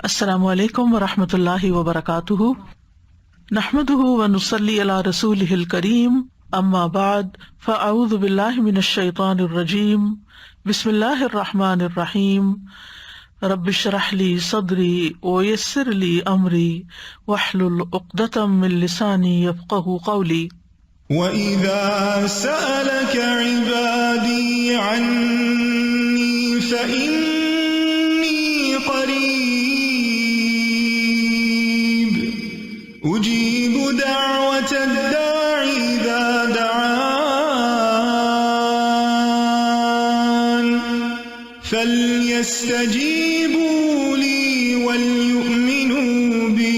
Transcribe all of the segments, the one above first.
السلام علیکم ورحمۃ اللہ وبرکاتہ، نحمدہ ونصلی علی رسولہ الکریم، اما بعد فاعوذ باللہ من الشیطان الرجیم، بسم اللہ الرحمن الرحیم، رب اشرح لی صدری ویسر لی امری واحلل عقدۃ من لسانی یفقہوا قولی۔ وَإِذَا سَأَلَكَ عِبَادِي عَنِّي فَإِنِّي قَرِيبٌ أُجِيبُ دَعْوَةَ الدَّاعِ إِذَا دَعَانِ فَلْيَسْتَجِيبُوا لِي وَلْيُؤْمِنُوا بِي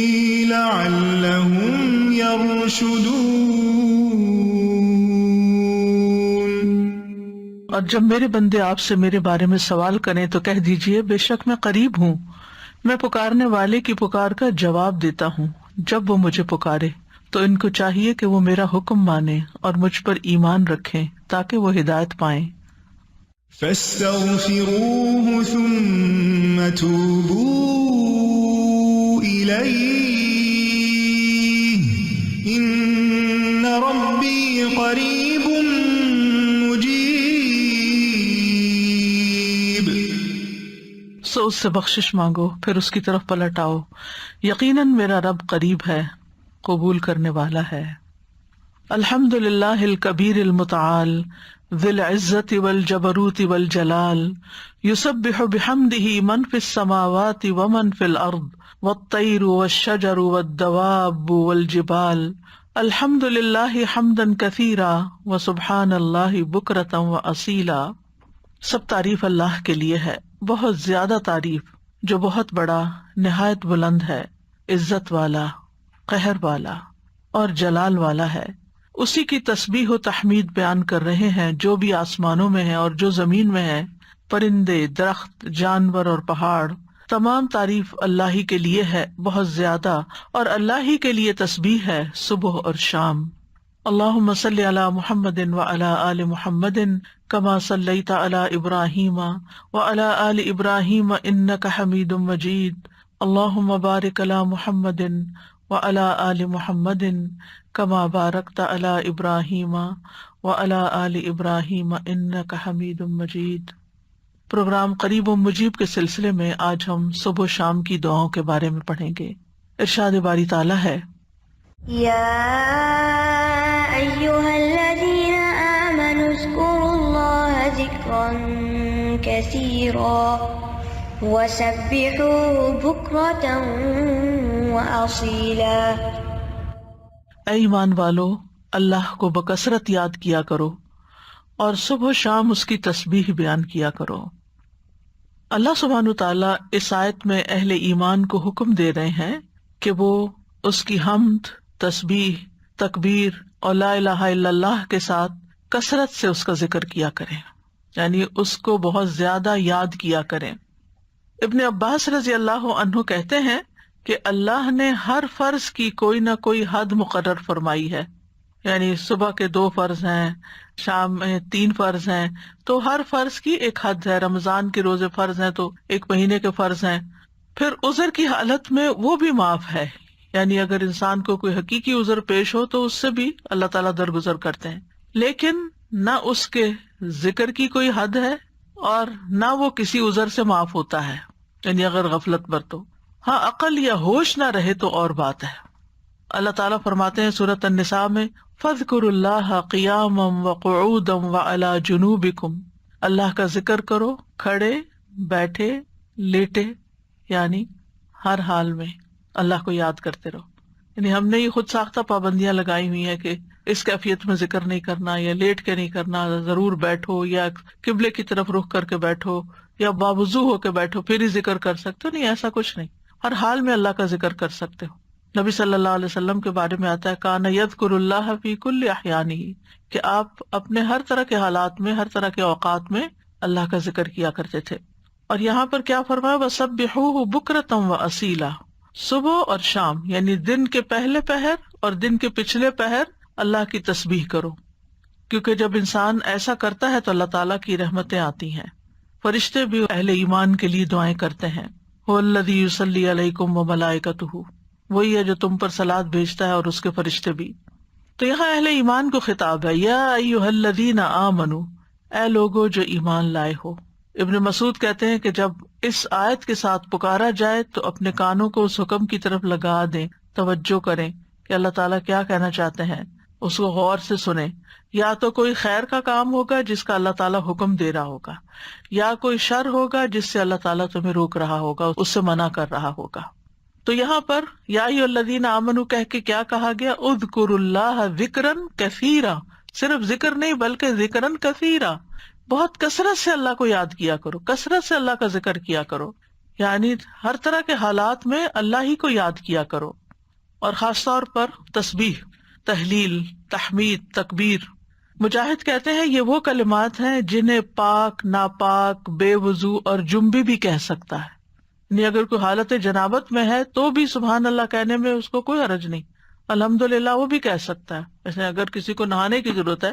لَعَلَّهُمْ يَرْشُدُونَ۔ اور جب میرے بندے آپ سے میرے بارے میں سوال کریں تو کہہ دیجئے، بے شک میں قریب ہوں، میں پکارنے والے کی پکار کا جواب دیتا ہوں جب وہ مجھے پکارے۔ تو ان کو چاہیے کہ وہ میرا حکم مانیں اور مجھ پر ایمان رکھیں تاکہ وہ ہدایت پائیں۔ فَاسْتَغْفِرُوهُ ثُمَّ تُوبُوا إِلَيْهِ إِنَّ رَبِّي قَرِيبٌ مُجِيبٌ۔ سو اس سے بخشش مانگو، پھر اس کی طرف پلٹ آؤ، یقیناً میرا رب قریب ہے، قبول کرنے والا ہے۔ الحمد للہ الکبیر المتعال ذی العزت والجبروت والجلال، یسبح بحمدہ من فی السماوات ومن فی الارض والطیر والشجر والدواب والجبال، الحمد للہ حمدا کثیرا وسبحان اللہ بکرۃ واصیلا۔ سب تعریف اللہ کے لیے ہے، بہت زیادہ تعریف، جو بہت بڑا، نہایت بلند ہے، عزت والا، قہر والا اور جلال والا ہے۔ اسی کی تسبیح و تحمید بیان کر رہے ہیں جو بھی آسمانوں میں ہے اور جو زمین میں ہے، پرندے، درخت، جانور اور پہاڑ، تمام تعریف اللہ ہی کے لیے ہے، بہت زیادہ، اور اللہ ہی کے لیے تسبیح ہے صبح اور شام۔ اللہم صلی علی محمد وعلی آل محمد کما صلیت علی ابراہیم وعلی آل ابراہیم انک حمید مجید، اللہم بارک علی محمد وعلی آل محمد کما بارکت علی ابراہیم وعلی آل ابراہیم انک حمید مجید۔ پروگرام قریب و مجیب کے سلسلے میں آج ہم صبح و شام کی دعاؤں کے بارے میں پڑھیں گے۔ ارشاد باری تعالیٰ ہے، یا ایھا الذین آمنوا اذکروا اللہ ذکرا کثیرا وسبحوہ بکرۃ واصیلا۔ اے ایمان والو، اللہ کو بکثرت یاد کیا کرو اور صبح و شام اس کی تسبیح بیان کیا کرو۔ اللہ سبحانہ وتعالیٰ اس آیت میں اہل ایمان کو حکم دے رہے ہیں کہ وہ اس کی حمد، تسبیح، تکبیر اور لا الہ الا اللہ کے ساتھ کثرت سے اس کا ذکر کیا کریں، یعنی اس کو بہت زیادہ یاد کیا کریں۔ ابن عباس رضی اللہ عنہ کہتے ہیں کہ اللہ نے ہر فرض کی کوئی نہ کوئی حد مقرر فرمائی ہے، یعنی صبح کے 2 فرض ہیں، شام میں 3 فرض ہیں، تو ہر فرض کی ایک حد ہے۔ رمضان کے روزے فرض ہیں تو 1 مہینے کے فرض ہیں۔ پھر عذر کی حالت میں وہ بھی معاف ہے، یعنی اگر انسان کو کوئی حقیقی عذر پیش ہو تو اس سے بھی اللہ تعالیٰ درگزر کرتے ہیں، لیکن نہ اس کے ذکر کی کوئی حد ہے اور نہ وہ کسی عذر سے معاف ہوتا ہے، یعنی اگر غفلت برتو۔ ہاں عقل یا ہوش نہ رہے تو اور بات ہے۔ اللہ تعالیٰ فرماتے ہیں سورۃ النساء میں، فَاذْكُرُوا اللَّهَ قِيَامًا وَقُعُودًا وَعَلَىٰ جُنُوبِكُمْ، اللہ کا ذکر کرو کھڑے، بیٹھے، لیٹے، یعنی ہر حال میں اللہ کو یاد کرتے رہو۔ یعنی ہم نے یہ خود ساختہ پابندیاں لگائی ہوئی ہیں کہ اس کیفیت میں ذکر نہیں کرنا، یا لیٹ کے نہیں کرنا، ضرور بیٹھو، یا قبلے کی طرف رخ کر کے بیٹھو، یا باوضو ہو کے بیٹھو پھر ہی ذکر کر سکتے ہو۔ نہیں، ایسا کچھ نہیں، ہر حال میں اللہ کا ذکر کر سکتے ہو۔ نبی صلی اللہ علیہ وسلم کے بارے میں آتا ہے، کان یذکر اللہ فی کل احیانہ، کہ آپ اپنے ہر طرح کے حالات میں، ہر طرح کے اوقات میں اللہ کا ذکر کیا کرتے تھے۔ اور یہاں پر کیا فرمایا، وسبحوہ بکرۃ واصیلا، صبح اور شام، یعنی دن کے پہلے پہر اور دن کے پچھلے پہر اللہ کی تسبیح کرو، کیونکہ جب انسان ایسا کرتا ہے تو اللہ تعالیٰ کی رحمتیں آتی ہیں۔ فرشتے بھی اہل ایمان کے لیے دعائیں کرتے ہیں۔ هو الذی یصلی علیکم وملائکتہ، وہی ہے جو تم پر صلوات بھیجتا ہے اور اس کے فرشتے بھی۔ تو یہاں اہل ایمان کو خطاب ہے، یا ایھا الذین آمنوا، اے لوگو جو ایمان لائے ہو۔ ابن مسعود کہتے ہیں کہ جب اس آیت کے ساتھ پکارا جائے تو اپنے کانوں کو اس حکم کی طرف لگا دیں، توجہ کریں کہ اللہ تعالیٰ کیا کہنا چاہتے ہیں، اس کو غور سے سنیں۔ یا تو کوئی خیر کا کام ہوگا جس کا اللہ تعالیٰ حکم دے رہا ہوگا، یا کوئی شر ہوگا جس سے اللہ تعالیٰ تمہیں روک رہا ہوگا، اس سے منع کر رہا ہوگا۔ تو یہاں پر یا ایھا الذین آمنوا کہہ کے کیا کہا گیا؟ اذکروا اللہ ذکرا کثیرا، صرف ذکر نہیں بلکہ ذکرا کثیرا، بہت کثرت سے اللہ کو یاد کیا کرو، کثرت سے اللہ کا ذکر کیا کرو، یعنی ہر طرح کے حالات میں اللہ ہی کو یاد کیا کرو، اور خاص طور پر تسبیح، تحلیل، تحمید، تکبیر۔ مجاہد کہتے ہیں یہ وہ کلمات ہیں جنہیں پاک، ناپاک، بے وضو اور جنبی بھی کہہ سکتا ہے، یعنی اگر کوئی حالت جنابت میں ہے تو بھی سبحان اللہ کہنے میں اس کو کوئی حرج نہیں، الحمدللہ وہ بھی کہہ سکتا ہے۔ جیسے اگر کسی کو نہانے کی ضرورت ہے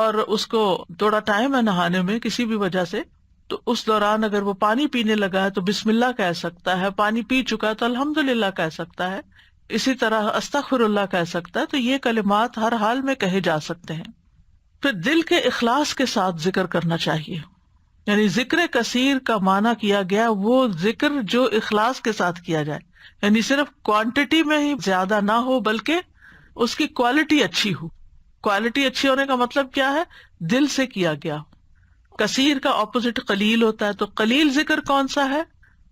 اور اس کو تھوڑا ٹائم ہے نہانے میں کسی بھی وجہ سے، تو اس دوران اگر وہ پانی پینے لگا ہے تو بسم اللہ کہہ سکتا ہے، پانی پی چکا ہے تو الحمدللہ کہہ سکتا ہے، اسی طرح استغفر اللہ کہہ سکتا ہے۔ تو یہ کلمات ہر حال میں کہے جا سکتے ہیں۔ پھر دل کے اخلاص کے ساتھ ذکر کرنا چاہیے، یعنی ذکر کثیر کا معنی کیا گیا وہ ذکر جو اخلاص کے ساتھ کیا جائے، یعنی صرف کوانٹٹی میں ہی زیادہ نہ ہو بلکہ اس کی کوالٹی اچھی ہو۔ کوالٹی اچھی ہونے کا مطلب کیا ہے؟ دل سے کیا گیا۔ کثیر کا اپوزٹ قلیل ہوتا ہے، تو قلیل ذکر کون سا ہے؟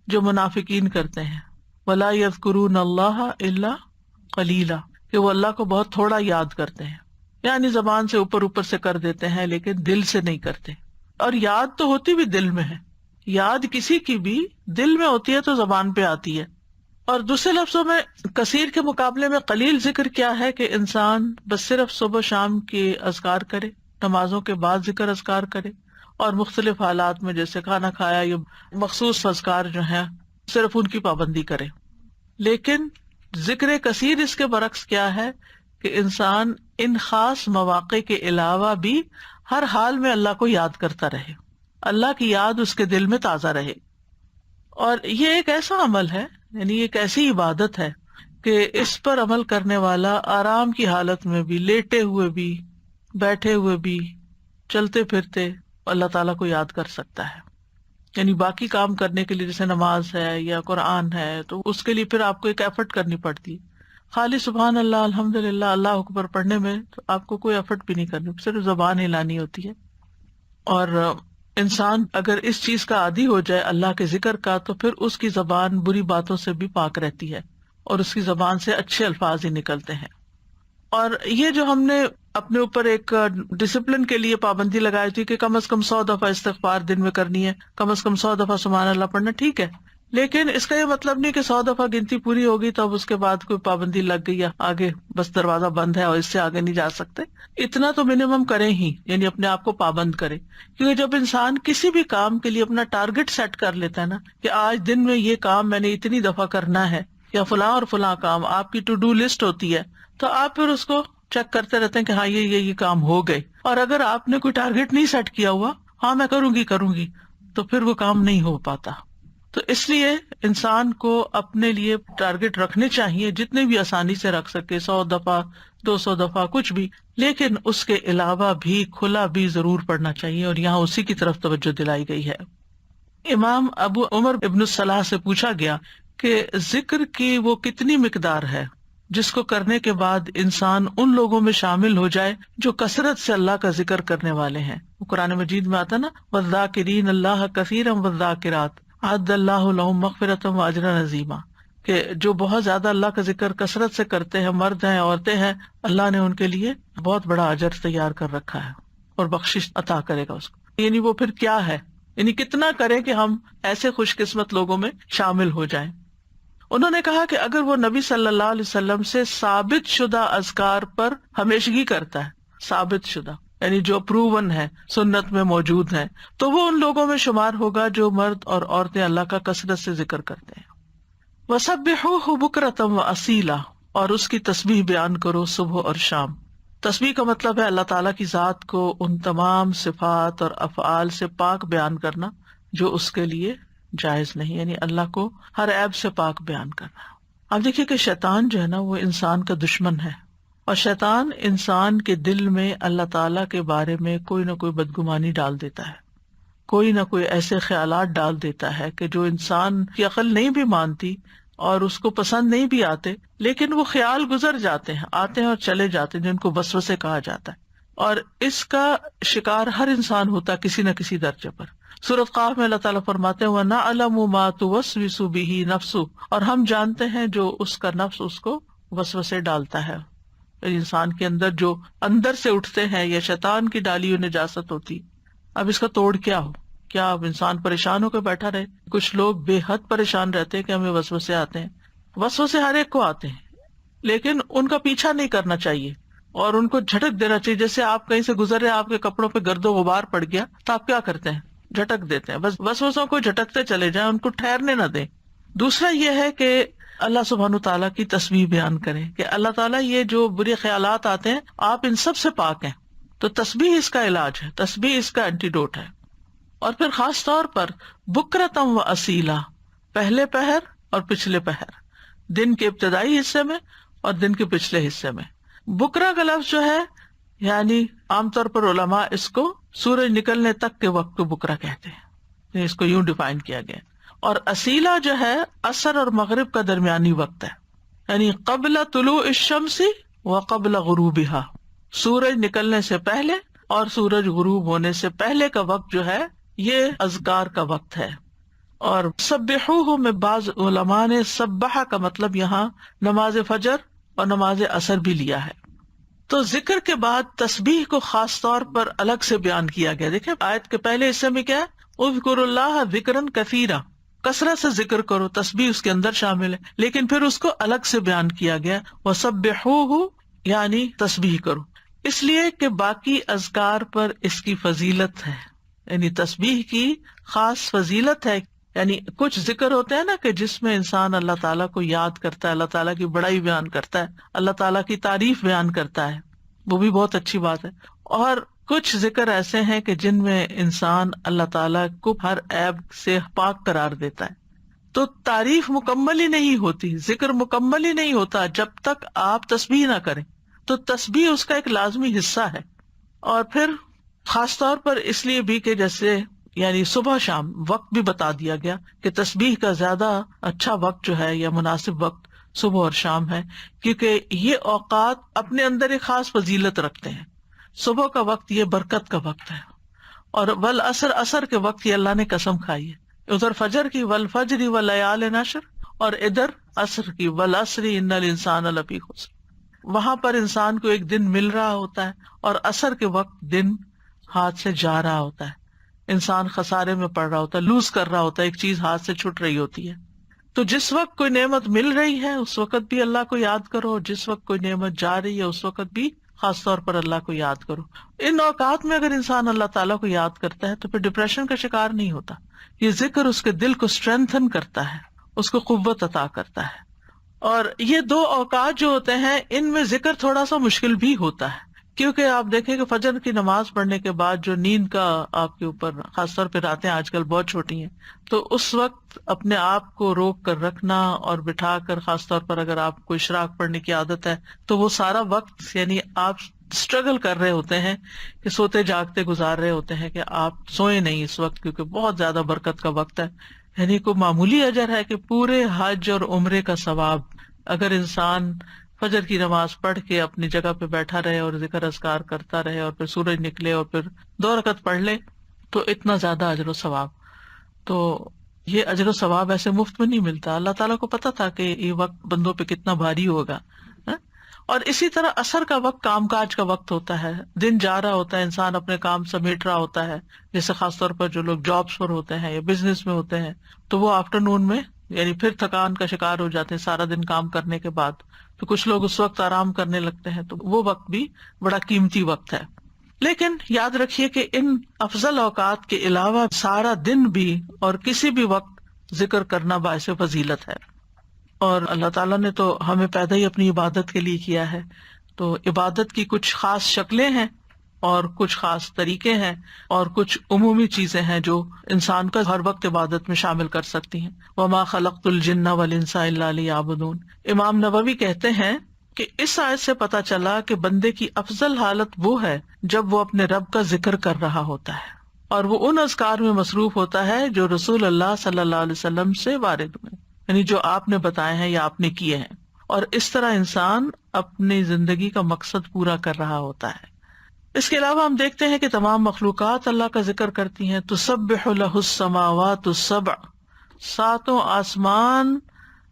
جو منافقین کرتے ہیں، ولا یذکرون اللہ الا قلیلا، کہ وہ اللہ کو بہت تھوڑا یاد کرتے ہیں، یعنی زبان سے اوپر اوپر سے کر دیتے ہیں لیکن دل سے نہیں کرتے۔ اور یاد تو ہوتی بھی دل میں ہے، یاد کسی کی بھی دل میں ہوتی ہے تو زبان پہ آتی ہے۔ اور دوسرے لفظوں میں کثیر کے مقابلے میں قلیل ذکر کیا ہے کہ انسان بس صرف صبح و شام کے اذکار کرے، نمازوں کے بعد ذکر اذکار کرے، اور مختلف حالات میں جیسے کھانا کھایا یا مخصوص اذکار جو ہیں صرف ان کی پابندی کرے۔ لیکن ذکر کثیر اس کے برعکس کیا ہے کہ انسان ان خاص مواقع کے علاوہ بھی ہر حال میں اللہ کو یاد کرتا رہے، اللہ کی یاد اس کے دل میں تازہ رہے۔ اور یہ ایک ایسا عمل ہے، یعنی ایک ایسی عبادت ہے کہ اس پر عمل کرنے والا آرام کی حالت میں بھی، لیٹے ہوئے بھی، بیٹھے ہوئے بھی، چلتے پھرتے اللہ تعالیٰ کو یاد کر سکتا ہے۔ یعنی باقی کام کرنے کے لیے جیسے نماز ہے یا قرآن ہے تو اس کے لیے پھر آپ کو ایک ایفرٹ کرنی پڑتی ہے۔ خالی سبحان اللہ، الحمدللہ، اللہ اکبر پڑھنے میں تو آپ کو کوئی ایفرٹ بھی نہیں کرنی، صرف زبان ہلانی ہوتی ہے۔ اور انسان اگر اس چیز کا عادی ہو جائے اللہ کے ذکر کا تو پھر اس کی زبان بری باتوں سے بھی پاک رہتی ہے اور اس کی زبان سے اچھے الفاظ ہی نکلتے ہیں۔ اور یہ جو ہم نے اپنے اوپر ایک ڈسپلن کے لیے پابندی لگائی تھی کہ کم از کم 100 دفعہ استغفار دن میں کرنی ہے، کم از کم 100 دفعہ سبحان اللہ پڑھنا، ٹھیک ہے، لیکن اس کا یہ مطلب نہیں کہ 100 دفعہ گنتی پوری ہوگی تو اب اس کے بعد کوئی پابندی لگ گئی ہے، آگے بس دروازہ بند ہے اور اس سے آگے نہیں جا سکتے۔ اتنا تو منیمم کریں ہی، یعنی اپنے آپ کو پابند کریں، کیونکہ جب انسان کسی بھی کام کے لیے اپنا ٹارگٹ سیٹ کر لیتا ہے نا کہ آج دن میں یہ کام میں نے اتنی دفعہ کرنا ہے، یا فلاں اور فلاں کام آپ کی ٹو ڈو لسٹ ہوتی ہے، تو آپ پھر اس کو چیک کرتے رہتے ہیں کہ ہاں یہ کام ہو گئے۔ اور اگر آپ نے کوئی ٹارگٹ نہیں سیٹ کیا ہوا، ہاں میں کروں گی، تو پھر وہ کام نہیں ہو پاتا۔ تو اس لیے انسان کو اپنے لیے ٹارگٹ رکھنے چاہیے، جتنے بھی آسانی سے رکھ سکے، 100 دفعہ 200 دفعہ کچھ بھی، لیکن اس کے علاوہ بھی کھلا بھی ضرور پڑھنا چاہیے، اور یہاں اسی کی طرف توجہ دلائی گئی ہے۔ امام ابو عمر ابن الصلاح سے پوچھا گیا کہ ذکر کی وہ کتنی مقدار ہے جس کو کرنے کے بعد انسان ان لوگوں میں شامل ہو جائے جو کثرت سے اللہ کا ذکر کرنے والے ہیں۔ قرآن مجید میں آتا نا، وَالذَّاكِرِينَ اللَّهَ كَثِيرًا وَالذَّاكِرَاتِ أَعَدَّ اللَّهُ لَهُم مَغْفِرَةً وَأَجْرًا عَظِيمًا، کہ جو بہت زیادہ اللہ کا ذکر کثرت سے کرتے ہیں، مرد ہیں عورتیں ہیں، اللہ نے ان کے لیے بہت بڑا اجر تیار کر رکھا ہے اور بخشش عطا کرے گا اس کو۔ یعنی وہ پھر کیا ہے، یعنی کتنا کریں کہ ہم ایسے خوش قسمت لوگوں میں شامل ہو جائیں۔ انہوں نے کہا کہ اگر وہ نبی صلی اللہ علیہ وسلم سے ثابت شدہ اذکار پر ہمیشگی کرتا ہے، ثابت شدہ یعنی جو پروون ہے، سنت میں موجود ہے، تو وہ ان لوگوں میں شمار ہوگا جو مرد اور عورتیں اللہ کا کثرت سے ذکر کرتے ہیں۔ وَسَبِّحُوهُ بُكْرَةً وَأَصِيلًا، اور اس کی تسبیح بیان کرو صبح اور شام۔ تسبیح کا مطلب ہے اللہ تعالیٰ کی ذات کو ان تمام صفات اور افعال سے پاک بیان کرنا جو اس کے لیے جائز نہیں، یعنی اللہ کو ہر عیب سے پاک بیان کرنا۔ اب دیکھیے کہ شیطان جو ہے نا وہ انسان کا دشمن ہے، اور شیطان انسان کے دل میں اللہ تعالیٰ کے بارے میں کوئی نہ کوئی بدگمانی ڈال دیتا ہے، کوئی نہ کوئی ایسے خیالات ڈال دیتا ہے کہ جو انسان کی عقل نہیں بھی مانتی اور اس کو پسند نہیں بھی آتے، لیکن وہ خیال گزر جاتے ہیں، آتے ہیں اور چلے جاتے ہیں، جن کو وسوسے کہا جاتا ہے، اور اس کا شکار ہر انسان ہوتا ہے کسی نہ کسی درجے پر۔ سورۃ قاف میں اللہ تعالیٰ فرماتے ہیں وَنَعْلَمُ مَا تُوَسْوِسُ بِهِ نَفْسُهُ، اور ہم جانتے ہیں جو اس کا نفس اس کو وسوسے ڈالتا ہے، انسان کے اندر جو اندر سے اٹھتے ہیں یا شیطان کی ڈالی ہوئی نجاست ہوتی۔ اب اس کا توڑ کیا ہو؟ کیا اب انسان پریشان ہو کے بیٹھا رہے؟ کچھ لوگ بے حد پریشان رہتے ہیں کہ ہمیں وسوسے آتے ہیں۔ وسوسے ہر ایک کو آتے ہیں، لیکن ان کا پیچھا نہیں کرنا چاہیے اور ان کو جھٹک دینا چاہیے۔ جیسے آپ کہیں سے گزر رہے، آپ کے کپڑوں پہ گرد و غبار پڑ گیا تو آپ کیا کرتے ہیں؟ جھٹک دیتے ہیں۔ بس وسوسوں کو جھٹکتے چلے جائیں، ان کو ٹھہرنے نہ دیں۔ دوسرا یہ ہے کہ اللہ سبحانہ تعالیٰ کی تسبیح بیان کریں کہ اللہ تعالیٰ یہ جو برے خیالات آتے ہیں آپ ان سب سے پاک ہیں، تو تسبیح اس کا علاج ہے، تسبیح اس کا اینٹیڈوٹ ہے۔ اور پھر خاص طور پر بکرتم و اصیلا، پہلے پہر اور پچھلے پہر، دن کے ابتدائی حصے میں اور دن کے پچھلے حصے میں۔ بکرا کا لفظ جو ہے یعنی عام طور پر علماء اس کو سورج نکلنے تک کے وقت کو بکرا کہتے ہیں، اس کو یوں ڈیفائن کیا گیا۔ اور اصیلا جو ہے عصر اور مغرب کا درمیانی وقت ہے، یعنی قبل طلوع الشمس و قبل غروبها، سورج نکلنے سے پہلے اور سورج غروب ہونے سے پہلے کا وقت جو ہے یہ اذکار کا وقت ہے۔ اور سبحوہ میں بعض علماء نے سبحہ کا مطلب یہاں نماز فجر اور نماز عصر بھی لیا ہے۔ تو ذکر کے بعد تسبیح کو خاص طور پر الگ سے بیان کیا گیا۔ دیکھیں آیت کے پہلے حصے میں کیا ہے، اذکروا اللہ ذکرا کثیرا، کثرت سے ذکر کرو، تسبیح اس کے اندر شامل ہے، لیکن پھر اس کو الگ سے بیان کیا گیا وسبحوہ، یعنی تسبیح کرو، اس لیے کہ باقی اذکار پر اس کی فضیلت ہے، یعنی تسبیح کی خاص فضیلت ہے۔ یعنی کچھ ذکر ہوتے ہیں نا کہ جس میں انسان اللہ تعالیٰ کو یاد کرتا ہے، اللہ تعالیٰ کی بڑائی بیان کرتا ہے، اللہ تعالیٰ کی تعریف بیان کرتا ہے، وہ بھی بہت اچھی بات ہے۔ اور کچھ ذکر ایسے ہیں کہ جن میں انسان اللہ تعالیٰ کو ہر عیب سے پاک قرار دیتا ہے، تو تعریف مکمل ہی نہیں ہوتی، ذکر مکمل ہی نہیں ہوتا جب تک آپ تسبیح نہ کریں، تو تسبیح اس کا ایک لازمی حصہ ہے۔ اور پھر خاص طور پر اس لیے بھی کہ جیسے یعنی صبح شام وقت بھی بتا دیا گیا کہ تسبیح کا زیادہ اچھا وقت جو ہے یا مناسب وقت صبح اور شام ہے، کیونکہ یہ اوقات اپنے اندر ایک خاص فضیلت رکھتے ہیں۔ صبح کا وقت یہ برکت کا وقت ہے، اور والعصر، عصر کے وقت یہ اللہ نے قسم کھائی ہے، ادھر فجر کی والفجر ولیال عشر، اور ادھر عصر کی والعصر ان الانسان لفی خسر۔ وہاں پر انسان کو ایک دن مل رہا ہوتا ہے اور عصر کے وقت دن ہاتھ سے جا رہا ہوتا ہے، انسان خسارے میں پڑ رہا ہوتا ہے، لوز کر رہا ہوتا ہے، ایک چیز ہاتھ سے چھٹ رہی ہوتی ہے۔ تو جس وقت کوئی نعمت مل رہی ہے اس وقت بھی اللہ کو یاد کرو، اور جس وقت کوئی نعمت جا رہی ہے اس وقت بھی خاص طور پر اللہ کو یاد کرو۔ ان اوقات میں اگر انسان اللہ تعالیٰ کو یاد کرتا ہے تو پھر ڈپریشن کا شکار نہیں ہوتا۔ یہ ذکر اس کے دل کو اسٹرینتھن کرتا ہے، اس کو قوت عطا کرتا ہے۔ اور یہ دو اوقات جو ہوتے ہیں ان میں ذکر تھوڑا سا مشکل بھی ہوتا ہے، کیونکہ آپ دیکھیں کہ فجر کی نماز پڑھنے کے بعد جو نیند کا آپ کے اوپر، خاص طور پہ راتیں آج کل بہت چھوٹی ہیں، تو اس وقت اپنے آپ کو روک کر رکھنا اور بٹھا کر، خاص طور پر اگر آپ کو اشراق پڑھنے کی عادت ہے تو وہ سارا وقت یعنی آپ اسٹرگل کر رہے ہوتے ہیں کہ سوتے جاگتے گزار رہے ہوتے ہیں کہ آپ سوئے نہیں اس وقت، کیونکہ بہت زیادہ برکت کا وقت ہے۔ یعنی کوئی معمولی اجر ہے کہ پورے حج اور عمرے کا ثواب اگر انسان فجر کی نماز پڑھ کے اپنی جگہ پہ بیٹھا رہے اور ذکر اذکار کرتا رہے اور پھر سورج نکلے اور پھر 2 رکعت پڑھ لے تو اتنا زیادہ اجر و ثواب۔ تو یہ اجر و ثواب ایسے مفت میں نہیں ملتا، اللہ تعالیٰ کو پتا تھا کہ یہ وقت بندوں پہ کتنا بھاری ہوگا۔ اور اسی طرح عصر کا وقت کام کاج کا وقت ہوتا ہے، دن جا رہا ہوتا ہے، انسان اپنے کام سمیٹ رہا ہوتا ہے، جیسے خاص طور پر جو لوگ جابس پر ہوتے ہیں یا بزنس میں ہوتے ہیں تو وہ آفٹرنون میں یعنی پھر تھکان کا شکار ہو جاتے ہیں سارا دن کام کرنے کے بعد، تو کچھ لوگ اس وقت آرام کرنے لگتے ہیں، تو وہ وقت بھی بڑا قیمتی وقت ہے۔ لیکن یاد رکھیے کہ ان افضل اوقات کے علاوہ سارا دن بھی اور کسی بھی وقت ذکر کرنا باعث فضیلت ہے۔ اور اللہ تعالیٰ نے تو ہمیں پیدا ہی اپنی عبادت کے لیے کیا ہے، تو عبادت کی کچھ خاص شکلیں ہیں اور کچھ خاص طریقے ہیں اور کچھ عمومی چیزیں ہیں جو انسان کا ہر وقت عبادت میں شامل کر سکتی ہیں. وما خلقت الجن والانس الا لیعبدون. امام نووی کہتے ہیں کہ اس آیت سے پتہ چلا کہ بندے کی افضل حالت وہ ہے جب وہ اپنے رب کا ذکر کر رہا ہوتا ہے اور وہ ان اذکار میں مصروف ہوتا ہے جو رسول اللہ صلی اللہ علیہ وسلم سے وارد ہوئے، یعنی جو آپ نے بتائے ہیں یا آپ نے کیے ہیں، اور اس طرح انسان اپنی زندگی کا مقصد پورا کر رہا ہوتا ہے. اس کے علاوہ ہم دیکھتے ہیں کہ تمام مخلوقات اللہ کا ذکر کرتی ہیں. تسبح لہ السماوات السبع، ساتوں آسمان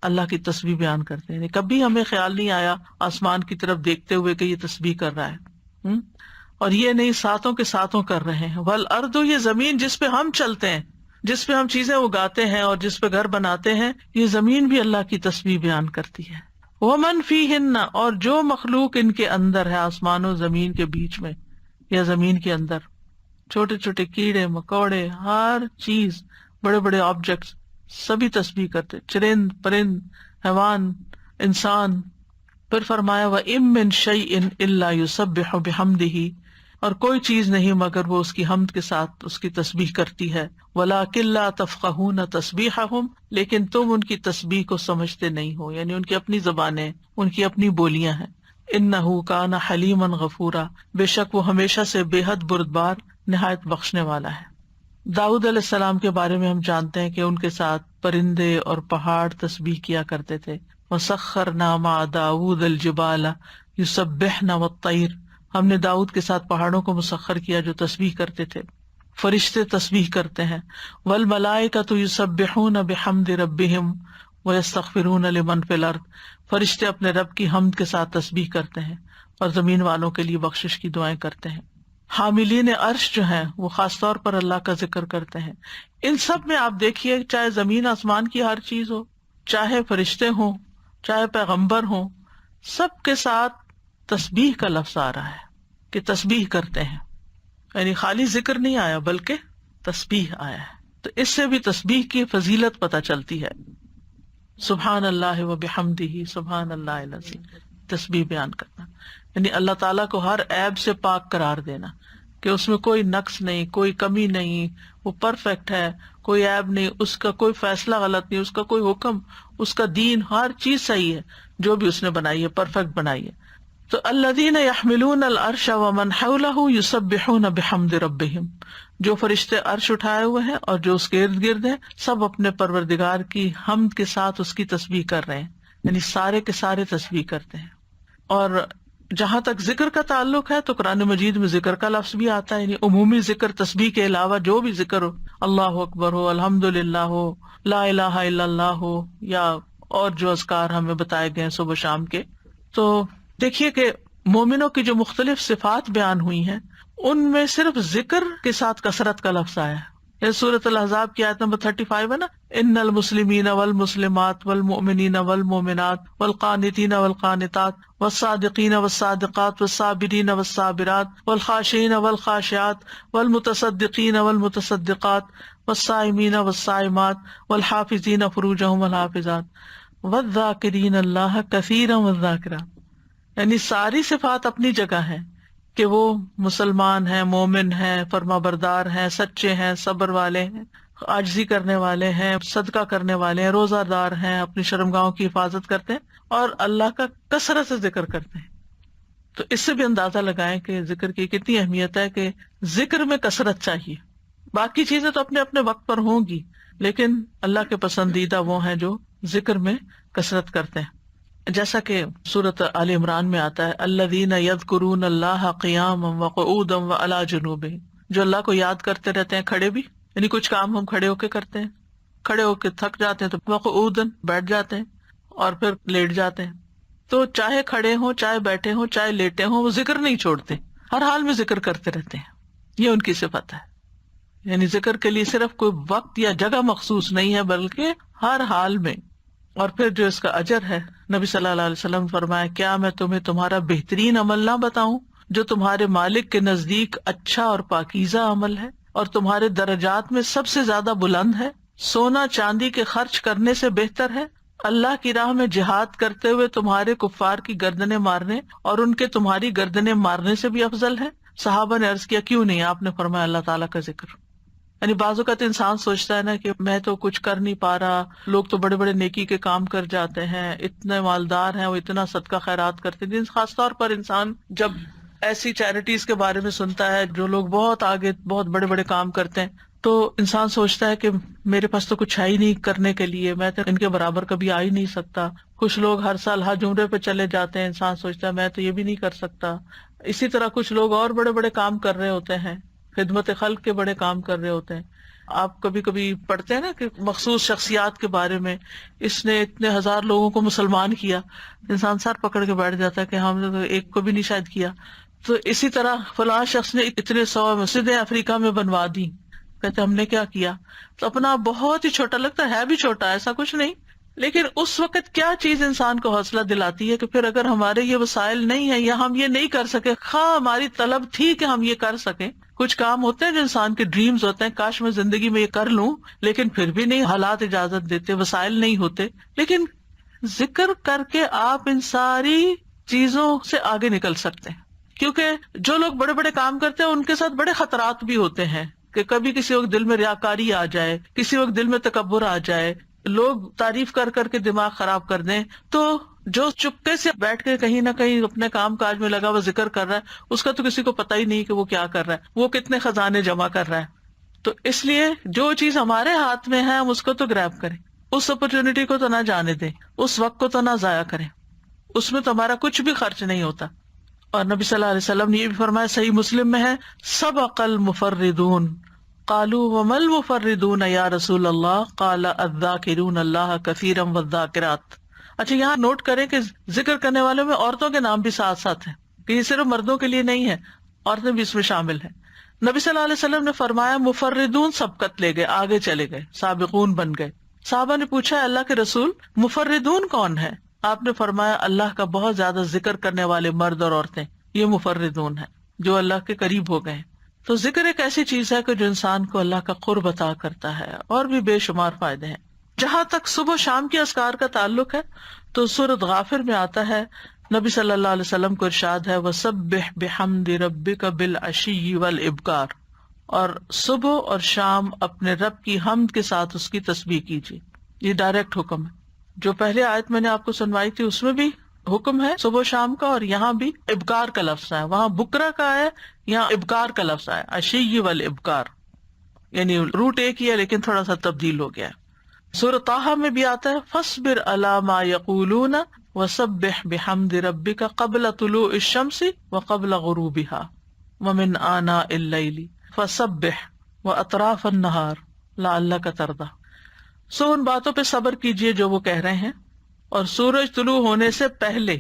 اللہ کی تسبیح بیان کرتے ہیں. کبھی ہمیں خیال نہیں آیا آسمان کی طرف دیکھتے ہوئے کہ یہ تسبیح کر رہا ہے، اور یہ نہیں، ساتوں کے ساتوں کر رہے ہیں. والارض، یہ زمین جس پہ ہم چلتے ہیں، جس پہ ہم چیزیں اگاتے ہیں اور جس پہ گھر بناتے ہیں، یہ زمین بھی اللہ کی تسبیح بیان کرتی ہے. ومن فیہن، اور جو مخلوق ان کے اندر ہے، آسمان و زمین کے بیچ میں یا زمین کے اندر، چھوٹے چھوٹے کیڑے مکوڑے، ہر چیز، بڑے بڑے آبجیکٹس، سبھی تسبیح کرتے، چرند پرند، حیوان، انسان. پھر فرمایا وَإِن مِّن شَيْءٍ إِلَّا يُسَبِّحُ بِحَمْدِهِ، اور کوئی چیز نہیں مگر وہ اس کی حمد کے ساتھ اس کی تسبیح کرتی ہے. وَلَٰكِن لَّا تَفْقَهُونَ تَسْبِيحَهُمْ، لیکن تم ان کی تسبیح کو سمجھتے نہیں ہو، یعنی ان کی اپنی زبانیں، ان کی اپنی بولیاں ہیں. إِنَّهُ كَانَ حَلِيمًا غَفُورًا، بے شک وہ ہمیشہ سے بے حد بردبار، نہایت بخشنے والا ہے. داؤد علیہ السلام کے بارے میں ہم جانتے ہیں کہ ان کے ساتھ پرندے اور پہاڑ تسبیح کیا کرتے تھے. وَسَخَّرْنَا مَعَ دَاوُودَ الْجِبَالَ يُسَبِّحْنَ وَالطَّيْرَ، ہم نے داؤد کے ساتھ پہاڑوں کو مسخر کیا جو تسبیح کرتے تھے. فرشتے تسبیح کرتے ہیں. وَالْمَلَائِكَةُ يُسَبِّحُونَ بِحَمْدِ رَبِّهِمْ وَيَسْتَغْفِرُونَ لِمَنْ فِي الْأَرْضِ، فرشتے اپنے رب کی حمد کے ساتھ تسبیح کرتے ہیں اور زمین والوں کے لیے بخشش کی دعائیں کرتے ہیں. حاملین عرش جو ہیں وہ خاص طور پر اللہ کا ذکر کرتے ہیں. ان سب میں آپ دیکھیے، چاہے زمین آسمان کی ہر چیز ہو، چاہے فرشتے ہوں، چاہے پیغمبر ہوں، سب کے ساتھ تسبیح کا لفظ آ رہا ہے کہ تسبیح کرتے ہیں، یعنی خالی ذکر نہیں آیا بلکہ تسبیح آیا ہے. تو اس سے بھی تسبیح کی فضیلت پتہ چلتی ہے. سبحان اللہ و بحمدہ سبحان اللہ العظیم، تسبیح بیان کرنا یعنی اللہ تعالیٰ کو ہر عیب سے پاک قرار دینا کہ اس میں کوئی نقص نہیں، کوئی کمی نہیں، وہ پرفیکٹ ہے، کوئی عیب نہیں، اس کا کوئی فیصلہ غلط نہیں، اس کا کوئی حکم، اس کا دین، ہر چیز صحیح ہے، جو بھی اس نے بنائی ہے پرفیکٹ بنائی ہے. تو الذین یحملون العرش ومن حولہ یسبحون بحمد ربہم، جو فرشتے عرش اٹھائے ہوئے ہیں اور جو اس کے ارد گرد ہیں، سب اپنے پروردگار کی حمد کے ساتھ اس کی تسبیح کر رہے ہیں، یعنی سارے کے سارے تسبیح کرتے ہیں. اور جہاں تک ذکر کا تعلق ہے تو قرآن مجید میں ذکر کا لفظ بھی آتا ہے، یعنی عمومی ذکر، تسبیح کے علاوہ جو بھی ذکر ہو، اللہ اکبر ہو، الحمدللہ ہو، لا الہ الا اللہ ہو، یا اور جو اذکار ہمیں بتائے گئے صبح شام کے. تو دیکھیے کہ مومنوں کی جو مختلف صفات بیان ہوئی ہیں ان میں صرف ذکر کے ساتھ کثرت کا لفظ آیا ہے. یہ سورۃ الاحزاب کی آیت نمبر 35 ہے نا، ان المسلمین والمسلمات والمؤمنین والمؤمنات والقانتین والقانتات والصادقین والصادقات والصابرین والصابرات والخاشعین والخاشعات والمتصدقین والمتصدقات والصائمین والصائمات والحافظین فروجہم والحافظات والذاکرین اللہ کثیرا والذاکرات. یعنی ساری صفات اپنی جگہ ہیں کہ وہ مسلمان ہیں، مومن ہیں، فرما بردار ہیں، سچے ہیں، صبر والے ہیں، عاجزی کرنے والے ہیں، صدقہ کرنے والے ہیں، روزہ دار ہیں، اپنی شرمگاہوں کی حفاظت کرتے ہیں اور اللہ کا کثرت سے ذکر کرتے ہیں. تو اس سے بھی اندازہ لگائیں کہ ذکر کی کتنی اہمیت ہے کہ ذکر میں کثرت چاہیے. باقی چیزیں تو اپنے اپنے وقت پر ہوں گی، لیکن اللہ کے پسندیدہ وہ ہیں جو ذکر میں کثرت کرتے ہیں. جیسا کہ سورۃ آل عمران میں آتا ہے، الذین یذکرون اللہ قیاما وقعودا وعلی جنوبہم، جو اللہ کو یاد کرتے رہتے ہیں کھڑے بھی، یعنی کچھ کام ہم کھڑے ہو کے کرتے ہیں، کھڑے ہو کے تھک جاتے ہیں تو وقعودا بیٹھ جاتے ہیں اور پھر لیٹ جاتے ہیں. تو چاہے کھڑے ہوں، چاہے بیٹھے ہوں، چاہے لیٹے ہوں، وہ ذکر نہیں چھوڑتے، ہر حال میں ذکر کرتے رہتے ہیں. یہ ان کی صفت ہے، یعنی ذکر کے لیے صرف کوئی وقت یا جگہ مخصوص نہیں ہے بلکہ ہر حال میں. اور پھر جو اس کا اجر ہے، نبی صلی اللہ علیہ وسلم فرمایا، کیا میں تمہیں تمہارا بہترین عمل نہ بتاؤں جو تمہارے مالک کے نزدیک اچھا اور پاکیزہ عمل ہے اور تمہارے درجات میں سب سے زیادہ بلند ہے؟ سونا چاندی کے خرچ کرنے سے بہتر ہے، اللہ کی راہ میں جہاد کرتے ہوئے تمہارے کفار کی گردنیں مارنے اور ان کے تمہاری گردنیں مارنے سے بھی افضل ہے. صحابہ نے عرض کیا کیوں نہیں؟ آپ نے فرمایا اللہ تعالیٰ کا ذکر. یعنی بعض اوقات انسان سوچتا ہے نا کہ میں تو کچھ کر نہیں پا رہا، لوگ تو بڑے بڑے نیکی کے کام کر جاتے ہیں، اتنے مالدار ہیں، وہ اتنا صدقہ خیرات کرتے ہیں. خاص طور پر انسان جب ایسی چیریٹیز کے بارے میں سنتا ہے جو لوگ بہت آگے بہت بڑے بڑے کام کرتے ہیں، تو انسان سوچتا ہے کہ میرے پاس تو کچھ ہے ہی نہیں کرنے کے لیے، میں تو ان کے برابر کبھی آ ہی نہیں سکتا. کچھ لوگ ہر سال حج عمرے پہ چلے جاتے ہیں، انسان سوچتا ہے میں تو یہ بھی نہیں کر سکتا. اسی طرح کچھ لوگ اور بڑے بڑے کام کر رہے ہوتے ہیں، خدمت خلق کے بڑے کام کر رہے ہوتے ہیں. آپ کبھی کبھی پڑھتے ہیں نا کہ مخصوص شخصیات کے بارے میں، اس نے اتنے ہزار لوگوں کو مسلمان کیا، انسان سر پکڑ کے بیٹھ جاتا ہے کہ ہم نے تو ایک کو بھی نہیں شاید کیا. تو اسی طرح فلاں شخص نے اتنے 100 مسجدیں افریقہ میں بنوا دی، کہتے ہم نے کیا کیا. تو اپنا بہت ہی چھوٹا لگتا ہے بھی چھوٹا، ایسا کچھ نہیں. لیکن اس وقت کیا چیز انسان کو حوصلہ دلاتی ہے کہ پھر اگر ہمارے یہ وسائل نہیں ہیں یا ہم یہ نہیں کر سکے، خواہ ہماری طلب تھی کہ ہم یہ کر سکیں. کچھ کام ہوتے ہیں جو انسان کے ڈریمز ہوتے ہیں، کاش میں زندگی میں یہ کر لوں، لیکن پھر بھی نہیں، حالات اجازت دیتے، وسائل نہیں ہوتے. لیکن ذکر کر کے آپ ان ساری چیزوں سے آگے نکل سکتے ہیں، کیونکہ جو لوگ بڑے بڑے کام کرتے ہیں ان کے ساتھ بڑے خطرات بھی ہوتے ہیں کہ کبھی کسی وقت دل میں ریاکاری آ جائے، کسی وقت دل میں تکبر آ جائے، لوگ تعریف کر کر کے دماغ خراب کر دیں. تو جو چپکے سے بیٹھ کے کہیں نہ کہیں اپنے کام کاج میں لگا ہوا ذکر کر رہا ہے، اس کا تو کسی کو پتہ ہی نہیں کہ وہ کیا کر رہا ہے، وہ کتنے خزانے جمع کر رہا ہے. تو اس لیے جو چیز ہمارے ہاتھ میں ہے ہم اس کو تو گریب کریں، اس اپرچونٹی کو تو نہ جانے دیں، اس وقت کو تو نہ ضائع کریں. اس میں تو ہمارا کچھ بھی خرچ نہیں ہوتا. اور نبی صلی اللہ علیہ وسلم نے یہ بھی فرمایا، صحیح مسلم میں ہے، سبق المفردون قالوا وما المفردون یا رسول اللہ قال الذاکرون اللہ کثیرا والذاکرات. اچھا یہاں نوٹ کریں کہ ذکر کرنے والوں میں عورتوں کے نام بھی ساتھ ساتھ ہیں، کہ یہ صرف مردوں کے لیے نہیں ہے، عورتیں بھی اس میں شامل ہیں. نبی صلی اللہ علیہ وسلم نے فرمایا مفردون سبقت لے گئے، آگے چلے گئے، سابقون بن گئے. صحابہ نے پوچھا اللہ کے رسول مفردون کون ہے؟ آپ نے فرمایا اللہ کا بہت زیادہ ذکر کرنے والے مرد اور عورتیں، یہ مفردون ہیں جو اللہ کے قریب ہو گئے. تو ذکر ایک ایسی چیز ہے کہ جو انسان کو اللہ کا قرب عطا کرتا ہے، اور بھی بے شمار فائدے ہیں. جہاں تک صبح شام کے اذکار کا تعلق ہے تو سورۃ غافر میں آتا ہے، نبی صلی اللہ علیہ وسلم کو ارشاد ہے وَسَبِّحْ بِحَمْدِ رَبِّكَ بِالْعَشِيِّ وَالْإِبْكَارِ، اور صبح اور شام اپنے رب کی حمد کے ساتھ اس کی تسبیح کیجیے. یہ ڈائریکٹ حکم ہے. جو پہلے آیت میں نے آپ کو سنوائی تھی اس میں بھی حکم ہے صبح شام کا، اور یہاں بھی ابکار کا لفظ ہے، وہاں بکرا کا ہے، یہاں ابکار کا لفظ ہے، عشی والابکار، یعنی روٹ ایک ہی ہے لیکن تھوڑا سا تبدیل ہو گیا ہے. سورۃ طٰہٰ میں بھی آتا ہے فاصبر علی ما یقولون وسبح بحمد ربک قبل طلوع الشمس وقبل غروبها ومن آناء اللیل فسبح واطراف النہار لعلک ترضی. سو ان باتوں پہ صبر کیجیے جو وہ کہہ رہے ہیں، اور سورج طلوع ہونے سے پہلے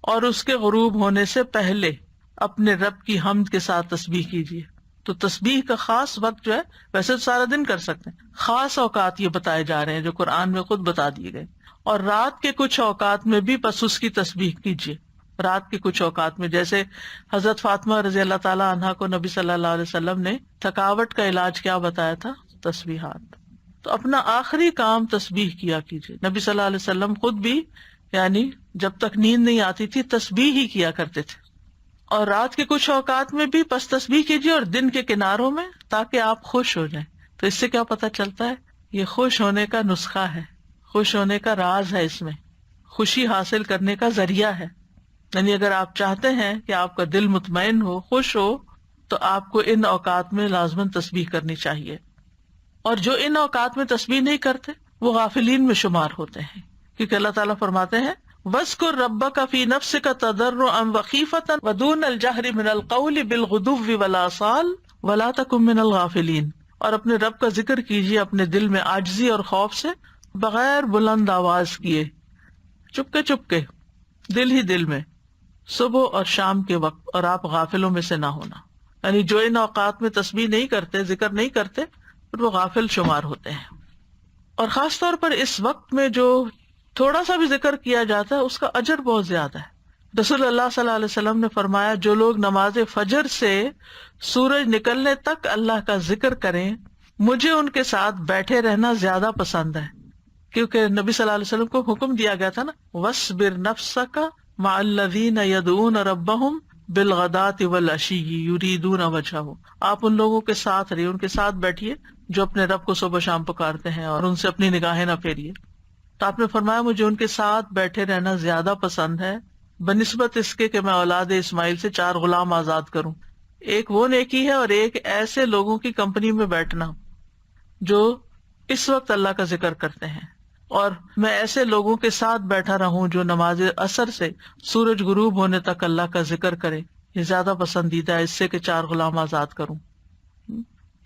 اور اس کے غروب ہونے سے پہلے اپنے رب کی حمد کے ساتھ تسبیح کیجیے. تو تسبیح کا خاص وقت جو ہے، ویسے تو سارا دن کر سکتے ہیں، خاص اوقات یہ بتائے جا رہے ہیں جو قرآن میں خود بتا دیے گئے. اور رات کے کچھ اوقات میں بھی بس اس کی تسبیح کیجیے. رات کے کچھ اوقات میں، جیسے حضرت فاطمہ رضی اللہ تعالیٰ عنہا کو نبی صلی اللہ علیہ وسلم نے تھکاوٹ کا علاج کیا بتایا تھا؟ تسبیحات. تو اپنا آخری کام تسبیح کیا کیجیے. نبی صلی اللہ علیہ وسلم خود بھی یعنی جب تک نیند نہیں آتی تھی تسبیح ہی کیا کرتے تھے. اور رات کے کچھ اوقات میں بھی بس تسبیح کیجیے، اور دن کے کناروں میں، تاکہ آپ خوش ہو جائیں. تو اس سے کیا پتہ چلتا ہے؟ یہ خوش ہونے کا نسخہ ہے، خوش ہونے کا راز ہے، اس میں خوشی حاصل کرنے کا ذریعہ ہے. یعنی اگر آپ چاہتے ہیں کہ آپ کا دل مطمئن ہو، خوش ہو، تو آپ کو ان اوقات میں لازماً تسبیح کرنی چاہیے. اور جو ان اوقات میں تسبیح نہیں کرتے وہ غافلین میں شمار ہوتے ہیں، کیونکہ اللہ تعالیٰ فرماتے ہیں وَاذْكُر رَبَّكَ فِي نَفْسِكَ تَضَرُّعًا وَخِيفَةً وَدُونَ الْجَهْرِ مِنَ الْقَوْلِ بِالْغُدُوِّ وَالْآصَالِ وَلَا تَكُن مِنَ الْغَافِلِينَ. اور اپنے رب کا ذکر کیجیے اپنے دل میں عاجزی اور خوف سے، بغیر بلند آواز کیے، چپکے چپکے، دل ہی دل میں، صبح اور شام کے وقت، اور آپ غافلوں میں سے نہ ہونا. یعنی جو ان اوقات میں تسبیح نہیں کرتے، ذکر نہیں کرتے، پھر وہ غافل شمار ہوتے ہیں. اور خاص طور پر اس وقت میں جو تھوڑا سا بھی ذکر کیا جاتا ہے اس کا اجر بہت زیادہ ہے. رسول اللہ صلی اللہ علیہ وسلم نے فرمایا جو لوگ نماز فجر سے سورج نکلنے تک اللہ کا ذکر کریں، مجھے ان کے ساتھ بیٹھے رہنا زیادہ پسند ہے. کیونکہ نبی صلی اللہ علیہ وسلم کو حکم دیا گیا تھا نا، وَاصْبِرْ نَفْسَكَ مَعَ الَّذِينَ يَدْعُونَ رَبَّهُمْ بالغداۃ والعشی یریدون وجہہ، آپ ان لوگوں کے ساتھ رہیے، ان کے ساتھ بیٹھیے جو اپنے رب کو صبح شام پکارتے ہیں، اور ان سے اپنی نگاہیں نہ پھیریے۔ تو آپ نے فرمایا مجھے ان کے ساتھ بیٹھے رہنا زیادہ پسند ہے بنسبت اس کے کہ میں اولاد اسماعیل سے 4 غلام آزاد کروں۔ ایک وہ نیکی ہے اور ایک ایسے لوگوں کی کمپنی میں بیٹھنا جو اس وقت اللہ کا ذکر کرتے ہیں، اور میں ایسے لوگوں کے ساتھ بیٹھا رہوں جو نماز عصر سے سورج غروب ہونے تک اللہ کا ذکر کرے، یہ زیادہ پسندیدہ ہے اس سے کہ 4 غلام آزاد کروں۔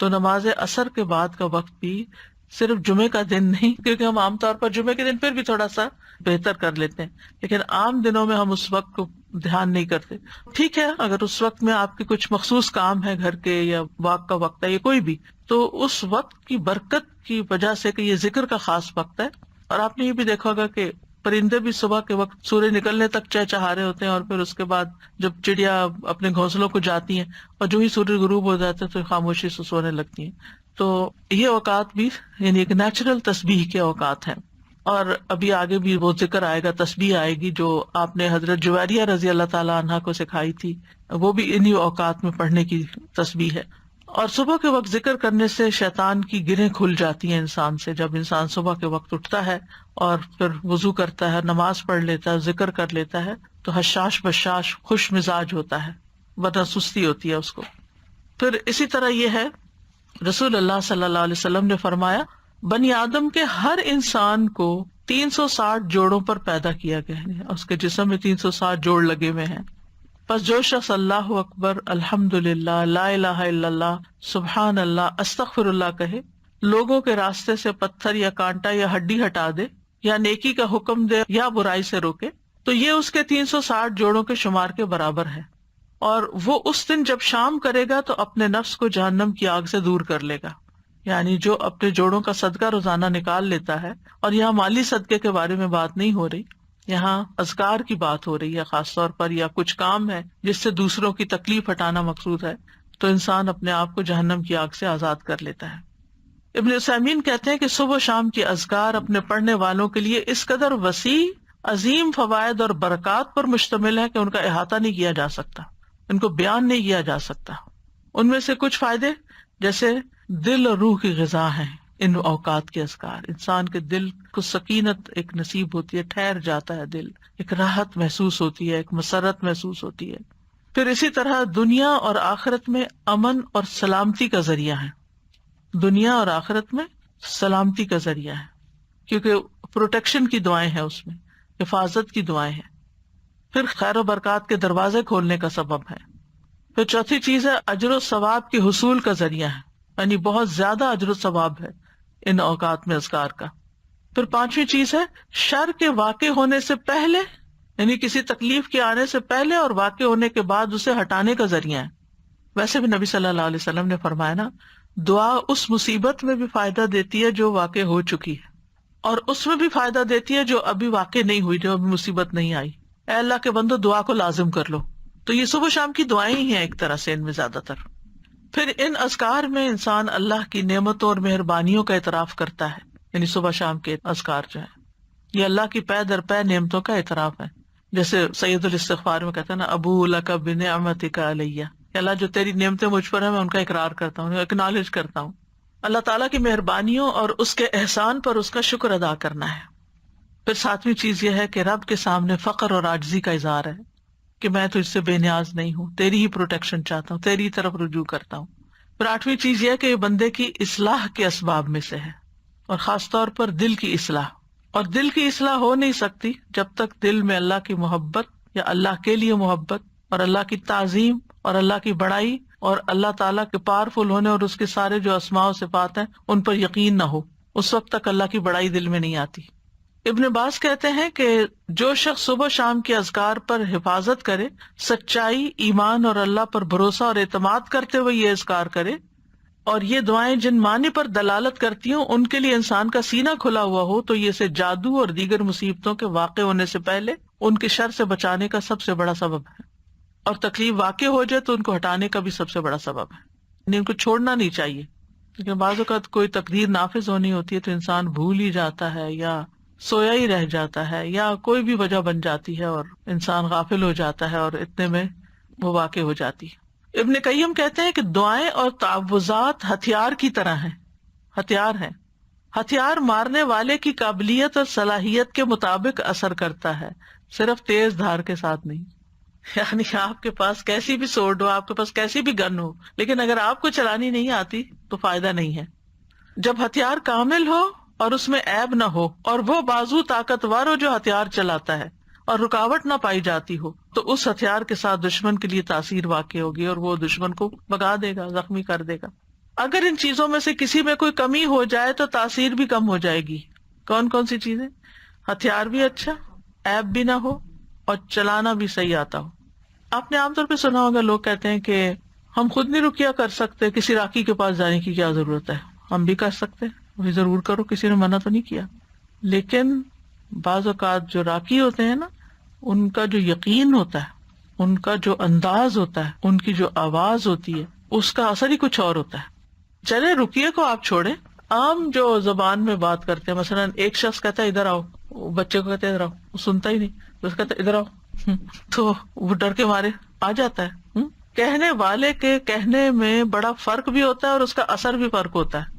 تو نماز عصر کے بعد کا وقت بھی صرف جمعے کا دن نہیں، کیونکہ ہم عام طور پر جمعے کے دن پھر بھی تھوڑا سا بہتر کر لیتے ہیں، لیکن عام دنوں میں ہم اس وقت کو دھیان نہیں کرتے۔ ٹھیک ہے، اگر اس وقت میں آپ کے کچھ مخصوص کام ہے گھر کے، یا واک کا وقت ہے، یا کوئی بھی، تو اس وقت کی برکت کی وجہ سے کہ یہ ذکر کا خاص وقت ہے۔ اور آپ نے یہ بھی دیکھا ہوگا کہ پرندے بھی صبح کے وقت سورج نکلنے تک چہچہا رہے ہوتے ہیں، اور پھر اس کے بعد جب چڑیا اپنے گھونسلوں کو جاتی ہیں اور جو ہی سورج غروب ہو جاتا ہے تو خاموشی سے سونے لگتی ہیں۔ تو یہ اوقات بھی یعنی ایک نیچرل تسبیح کے اوقات ہیں۔ اور ابھی آگے بھی وہ ذکر آئے گا، تسبیح آئے گی جو آپ نے حضرت جویریہ رضی اللہ تعالیٰ عنہا کو سکھائی تھی، وہ بھی انہی اوقات میں پڑھنے کی تسبیح ہے۔ اور صبح کے وقت ذکر کرنے سے شیطان کی گرہیں کھل جاتی ہیں انسان سے۔ جب انسان صبح کے وقت اٹھتا ہے اور پھر وضو کرتا ہے، نماز پڑھ لیتا ہے، ذکر کر لیتا ہے، تو حشاش بشاش خوش مزاج ہوتا ہے، ورنہ سستی ہوتی ہے اس کو۔ پھر اسی طرح یہ ہے، رسول اللہ صلی اللہ علیہ وسلم نے فرمایا بنی آدم کے ہر انسان کو 360 جوڑوں پر پیدا کیا گیا ہے، اس کے جسم میں 360 جوڑ لگے ہوئے ہیں۔ پس جو شخص اللہ اکبر، الحمدللہ، لا الہ الا اللہ، سبحان اللہ، استغفر اللہ کہے، لوگوں کے راستے سے پتھر یا کانٹا یا ہڈی ہٹا دے، یا نیکی کا حکم دے یا برائی سے روکے، تو یہ اس کے 360 جوڑوں کے شمار کے برابر ہے۔ اور وہ اس دن جب شام کرے گا تو اپنے نفس کو جہنم کی آگ سے دور کر لے گا۔ یعنی جو اپنے جوڑوں کا صدقہ روزانہ نکال لیتا ہے، اور یہاں مالی صدقے کے بارے میں بات نہیں ہو رہی، یہاں اذکار کی بات ہو رہی ہے خاص طور پر، یا کچھ کام ہے جس سے دوسروں کی تکلیف ہٹانا مقصود ہے، تو انسان اپنے آپ کو جہنم کی آگ سے آزاد کر لیتا ہے۔ ابن عثیمین کہتے ہیں کہ صبح و شام کی اذکار اپنے پڑھنے والوں کے لیے اس قدر وسیع عظیم فوائد اور برکات پر مشتمل ہے کہ ان کا احاطہ نہیں کیا جا سکتا، ان کو بیان نہیں کیا جا سکتا۔ ان میں سے کچھ فائدے جیسے دل اور روح کی غذا ہیں ان اوقات کے اذکار، انسان کے دل کو سکینت ایک نصیب ہوتی ہے، ٹھہر جاتا ہے دل، ایک راحت محسوس ہوتی ہے، ایک مسرت محسوس ہوتی ہے۔ پھر اسی طرح دنیا اور آخرت میں امن اور سلامتی کا ذریعہ ہے، دنیا اور آخرت میں سلامتی کا ذریعہ ہے، کیونکہ پروٹیکشن کی دعائیں ہیں، اس میں حفاظت کی دعائیں ہیں۔ پھر خیر و برکات کے دروازے کھولنے کا سبب ہے۔ پھر چوتھی چیز ہے اجر و ثواب کے حصول کا ذریعہ ہے، یعنی بہت زیادہ اجر و ثواب ہے ان اوقات میں اذکار کا۔ پھر پانچویں چیز ہے شر کے واقع ہونے سے پہلے، یعنی کسی تکلیف کے آنے سے پہلے اور واقع ہونے کے بعد اسے ہٹانے کا ذریعہ ہے۔ ویسے بھی نبی صلی اللہ علیہ وسلم نے فرمایا نا، دعا اس مصیبت میں بھی فائدہ دیتی ہے جو واقع ہو چکی ہے، اور اس میں بھی فائدہ دیتی ہے جو ابھی واقع نہیں ہوئی، جو ابھی مصیبت نہیں آئی۔ اے اللہ کے بندو دعا کو لازم کر لو۔ تو یہ صبح شام کی دعائیں ہی ہیں ایک طرح سے ان میں زیادہ تر۔ پھر ان اذکار میں انسان اللہ کی نعمتوں اور مہربانیوں کا اعتراف کرتا ہے، یعنی صبح شام کے اذکار جو ہے یہ اللہ کی پے در پے نعمتوں کا اعتراف ہے۔ جیسے سید الاستغفار میں کہتا ہے نا، ابو لک بنعمتک علیہ، کہ اللہ جو تیری نعمتیں مجھ پر ہیں میں ان کا اقرار کرتا ہوں، اکنالج کرتا ہوں۔ اللہ تعالیٰ کی مہربانیوں اور اس کے احسان پر اس کا شکر ادا کرنا ہے۔ پھر ساتویں چیز یہ ہے کہ رب کے سامنے فقر اور عاجزی کا اظہار ہے کہ میں تو اس سے بے نیاز نہیں ہوں، تیری ہی پروٹیکشن چاہتا ہوں، تیری طرف رجوع کرتا ہوں۔ پھر آٹھویں چیز یہ ہے کہ یہ بندے کی اصلاح کے اسباب میں سے ہے، اور خاص طور پر دل کی اصلاح۔ اور دل کی اصلاح ہو نہیں سکتی جب تک دل میں اللہ کی محبت یا اللہ کے لیے محبت اور اللہ کی تعظیم اور اللہ کی بڑائی اور اللہ تعالیٰ کے پاورفل ہونے اور اس کے سارے جو اسماء و صفات ہیں ان پر یقین نہ ہو، اس وقت تک اللہ کی بڑائی دل میں نہیں آتی۔ ابن عباس کہتے ہیں کہ جو شخص صبح شام کے اذکار پر حفاظت کرے، سچائی، ایمان اور اللہ پر بھروسہ اور اعتماد کرتے ہوئے یہ اذکار کرے، اور یہ دعائیں جن معنی پر دلالت کرتی ہوں ان کے لیے انسان کا سینہ کھلا ہوا ہو، تو یہ سے جادو اور دیگر مصیبتوں کے واقع ہونے سے پہلے ان کے شر سے بچانے کا سب سے بڑا سبب ہے، اور تکلیف واقع ہو جائے تو ان کو ہٹانے کا بھی سب سے بڑا سبب ہے، یعنی ان کو چھوڑنا نہیں چاہیے۔ لیکن بعض اوقات کوئی تقدیر نافذ ہونی ہوتی ہے تو انسان بھول ہی جاتا ہے، یا سویا ہی رہ جاتا ہے، یا کوئی بھی وجہ بن جاتی ہے اور انسان غافل ہو جاتا ہے، اور اتنے میں وہ واقع ہو جاتی ہے۔ ابن قیم کہتے ہیں کہ دعائیں اور تعوذات ہتھیار کی طرح ہیں، ہتھیار ہیں۔ ہتھیار مارنے والے کی قابلیت اور صلاحیت کے مطابق اثر کرتا ہے، صرف تیز دھار کے ساتھ نہیں۔ یعنی آپ کے پاس کیسی بھی سورڈ ہو، آپ کے پاس کیسی بھی گن ہو، لیکن اگر آپ کو چلانی نہیں آتی تو فائدہ نہیں ہے۔ جب ہتھیار کامل ہو اور اس میں عیب نہ ہو، اور وہ بازو طاقتور ہو جو ہتھیار چلاتا ہے، اور رکاوٹ نہ پائی جاتی ہو، تو اس ہتھیار کے ساتھ دشمن کے لیے تاثیر واقع ہوگی اور وہ دشمن کو بھگا دے گا، زخمی کر دے گا۔ اگر ان چیزوں میں سے کسی میں کوئی کمی ہو جائے تو تاثیر بھی کم ہو جائے گی۔ کون کون سی چیزیں؟ ہتھیار بھی اچھا، عیب بھی نہ ہو، اور چلانا بھی صحیح آتا ہو۔ آپ نے عام طور پہ سنا ہوگا لوگ کہتے ہیں کہ ہم خود نہیں رقیہ کر سکتے، کسی راقی کے پاس جانے کی کیا ضرورت ہے، ہم بھی کر سکتے، وہی ضرور کرو، کسی نے منع تو نہیں کیا۔ لیکن بعض اوقات جو راقی ہوتے ہیں نا، ان کا جو یقین ہوتا ہے، ان کا جو انداز ہوتا ہے، ان کی جو آواز ہوتی ہے، اس کا اثر ہی کچھ اور ہوتا ہے۔ چلے رقیے کو آپ چھوڑیں، عام جو زبان میں بات کرتے ہیں، مثلا ایک شخص کہتا ہے ادھر آؤ، بچے کو کہتے ہیں ادھر آؤ، وہ سنتا ہی نہیں، تو اس کہتا ہے ادھر آؤ، تو وہ ڈر کے مارے آ جاتا ہے۔ کہنے والے کے کہنے میں بڑا فرق بھی ہوتا ہے اور اس کا اثر بھی فرق ہوتا ہے۔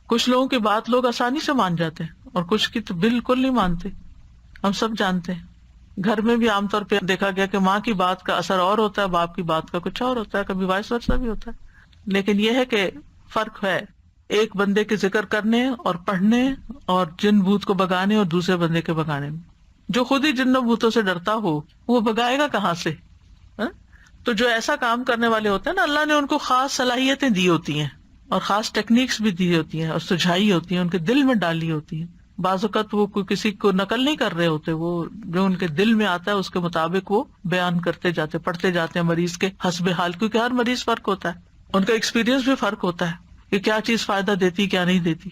کچھ لوگوں کی بات لوگ آسانی سے مان جاتے ہیں اور کچھ کی تو بالکل نہیں مانتے، ہم سب جانتے ہیں۔ گھر میں بھی عام طور پہ دیکھا گیا کہ ماں کی بات کا اثر اور ہوتا ہے، باپ کی بات کا کچھ اور ہوتا ہے، کبھی وائس ورسا بھی ہوتا ہے۔ لیکن یہ ہے کہ فرق ہے ایک بندے کے ذکر کرنے اور پڑھنے اور جن بھوت کو بگانے اور دوسرے بندے کے بگانے میں۔ جو خود ہی جنوں بھوتوں سے ڈرتا ہو وہ بگائے گا کہاں سے؟ تو جو ایسا کام کرنے والے ہوتے ہیں نا، اللہ نے ان کو خاص صلاحیتیں دی ہوتی ہیں اور خاص ٹیکنیکس بھی دی ہوتی ہیں اور سجھائی ہوتی ہیں، ان کے دل میں ڈالی ہوتی ہیں۔ بعض اوقات وہ کوئی کسی کو نقل نہیں کر رہے ہوتے، وہ جو ان کے دل میں آتا ہے اس کے مطابق وہ بیان کرتے جاتے، پڑھتے جاتے ہیں مریض کے حسب حال، کیونکہ ہر مریض فرق ہوتا ہے، ان کا ایکسپیرینس بھی فرق ہوتا ہے کہ کیا چیز فائدہ دیتی کیا نہیں دیتی۔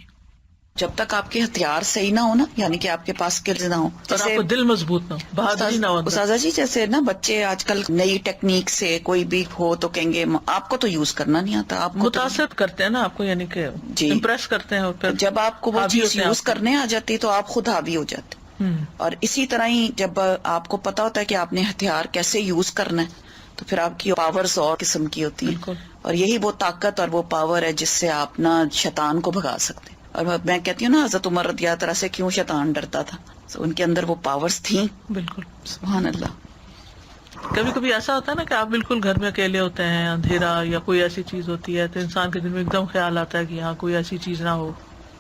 جب تک آپ کے ہتھیار صحیح نہ ہو نا، یعنی کہ آپ کے پاس اسکلز نہ ہو، اور آپ کو دل مضبوط نہ ہو، بہادری نہ ہو اندر۔ استاذہ جی جیسے نا بچے آج کل نئی ٹیکنیک سے کوئی بھی ہو تو کہیں گے آپ کو تو یوز کرنا نہیں آتا، آپ کو متاثر کرتے ہیں نا آپ کو، یعنی کہ جی امپریس کرتے ہیں، اور پھر جب آپ کو وہ حاوی چیز ہوتے ہیں یوز آپ پر۔ کرنے آ جاتی تو آپ خود حاوی ہو جاتے۔ اور اسی طرح ہی جب آپ کو پتا ہوتا ہے کہ آپ نے ہتھیار کیسے یوز کرنا ہے تو پھر آپ کی پاورز اور قسم کی ہوتی ہیں، بالکل۔ اور یہی وہ طاقت اور وہ پاور ہے جس سے آپ نا شیطان کو بھگا سکتے ہیں۔ اور میں کہتی ہوں نا حضرت عمر رضی اللہ عنہ سے کیوں شیطان ڈرتا تھا، تو ان کے اندر وہ پاورز تھیں۔ بالکل۔ سبحان اللہ۔ کبھی کبھی ایسا ہوتا ہے نا کہ آپ بالکل گھر میں اکیلے ہوتے ہیں، اندھیرا یا کوئی ایسی چیز ہوتی ہے، تو انسان کے دل میں ایک دم خیال آتا ہے کہ یہاں کوئی ایسی چیز نہ ہو،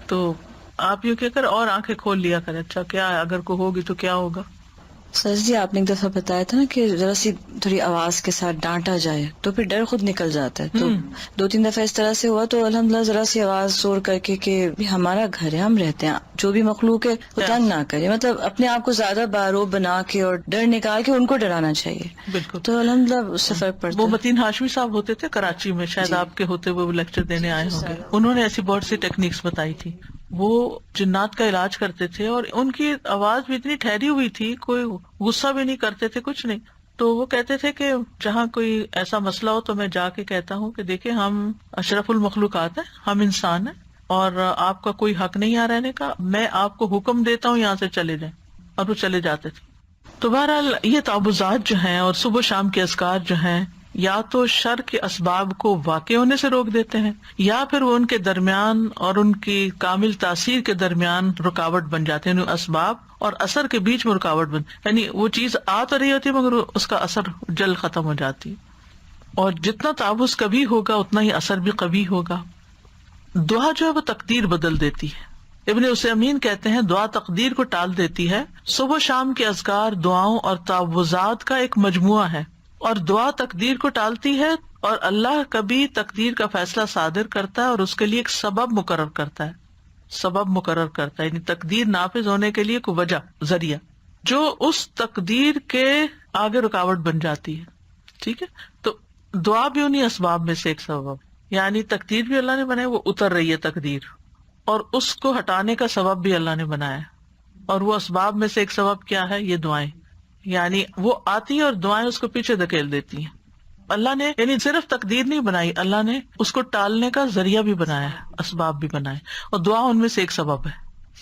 تو آپ یوں کہہ کر اور آنکھیں کھول لیا کریں، اچھا کیا ہے، اگر کوئی ہوگی تو کیا ہوگا۔ سر جی آپ نے ایک دفعہ بتایا تھا نا کہ ذرا سی تھوڑی آواز کے ساتھ ڈانٹا جائے تو پھر ڈر خود نکل جاتا ہے، تو 2-3 دفعہ اس طرح سے ہوا، تو الحمدللہ ذرا سی آواز زور کر کے کہ ہمارا گھر ہے، ہم رہتے ہیں، جو بھی مخلوق ہے وہ تنگ نہ کرے، مطلب اپنے آپ کو زیادہ باروب بنا کے اور ڈر نکال کے ان کو ڈرانا چاہیے، بالکل۔ تو الحمدللہ اس سے فرق پڑتا وہ ہے۔ متین ہاشمی صاحب ہوتے تھے کراچی میں، شاید آپ کے ہوتے ہوئے وہ لیکچر دینے آئے ہوں گے، انہوں نے ایسی بہت سی ٹیکنیکس بتائی تھی۔ وہ جنات کا علاج کرتے تھے اور ان کی آواز بھی اتنی ٹھہری ہوئی تھی، کوئی غصہ بھی نہیں کرتے تھے، کچھ نہیں۔ تو وہ کہتے تھے کہ جہاں کوئی ایسا مسئلہ ہو تو میں جا کے کہتا ہوں کہ دیکھیں ہم اشرف المخلوقات ہیں، ہم انسان ہیں اور آپ کا کوئی حق نہیں یہاں رہنے کا، میں آپ کو حکم دیتا ہوں یہاں سے چلے جائیں، اور وہ چلے جاتے تھے۔ تو بہرحال یہ تعوذات جو ہیں اور صبح شام کے اذکار جو ہیں، یا تو شر کے اسباب کو واقع ہونے سے روک دیتے ہیں، یا پھر وہ ان کے درمیان اور ان کی کامل تاثیر کے درمیان رکاوٹ بن جاتے ہیں، اسباب اور اثر کے بیچ میں رکاوٹ بن، یعنی وہ چیز آ تو رہی ہوتی ہے مگر اس کا اثر جلد ختم ہو جاتی ہے، اور جتنا تعوذ کبھی ہوگا اتنا ہی اثر بھی کبھی ہوگا۔ دعا جو ہے وہ تقدیر بدل دیتی ہے۔ ابن عثیمین کہتے ہیں دعا تقدیر کو ٹال دیتی ہے، صبح شام کے اذکار دعاؤں اور تعوذات کا ایک مجموعہ ہے، اور دعا تقدیر کو ٹالتی ہے، اور اللہ کبھی تقدیر کا فیصلہ صادر کرتا ہے اور اس کے لیے ایک سبب مقرر کرتا ہے، سبب مقرر کرتا ہے، یعنی تقدیر نافذ ہونے کے لیے کوئی وجہ، ذریعہ، جو اس تقدیر کے آگے رکاوٹ بن جاتی ہے۔ ٹھیک ہے، تو دعا بھی انہیں اسباب میں سے ایک سبب، یعنی تقدیر بھی اللہ نے بنائی، وہ اتر رہی ہے تقدیر، اور اس کو ہٹانے کا سبب بھی اللہ نے بنایا ہے، اور وہ اسباب میں سے ایک سبب کیا ہے؟ یہ دعائیں، یعنی وہ آتی ہیں اور دعائیں اس کو پیچھے دھکیل دیتی ہیں۔ اللہ نے یعنی صرف تقدیر نہیں بنائی، اللہ نے اس کو ٹالنے کا ذریعہ بھی بنایا ہے، اسباب بھی بنائے، اور دعا ان میں سے ایک سبب ہے،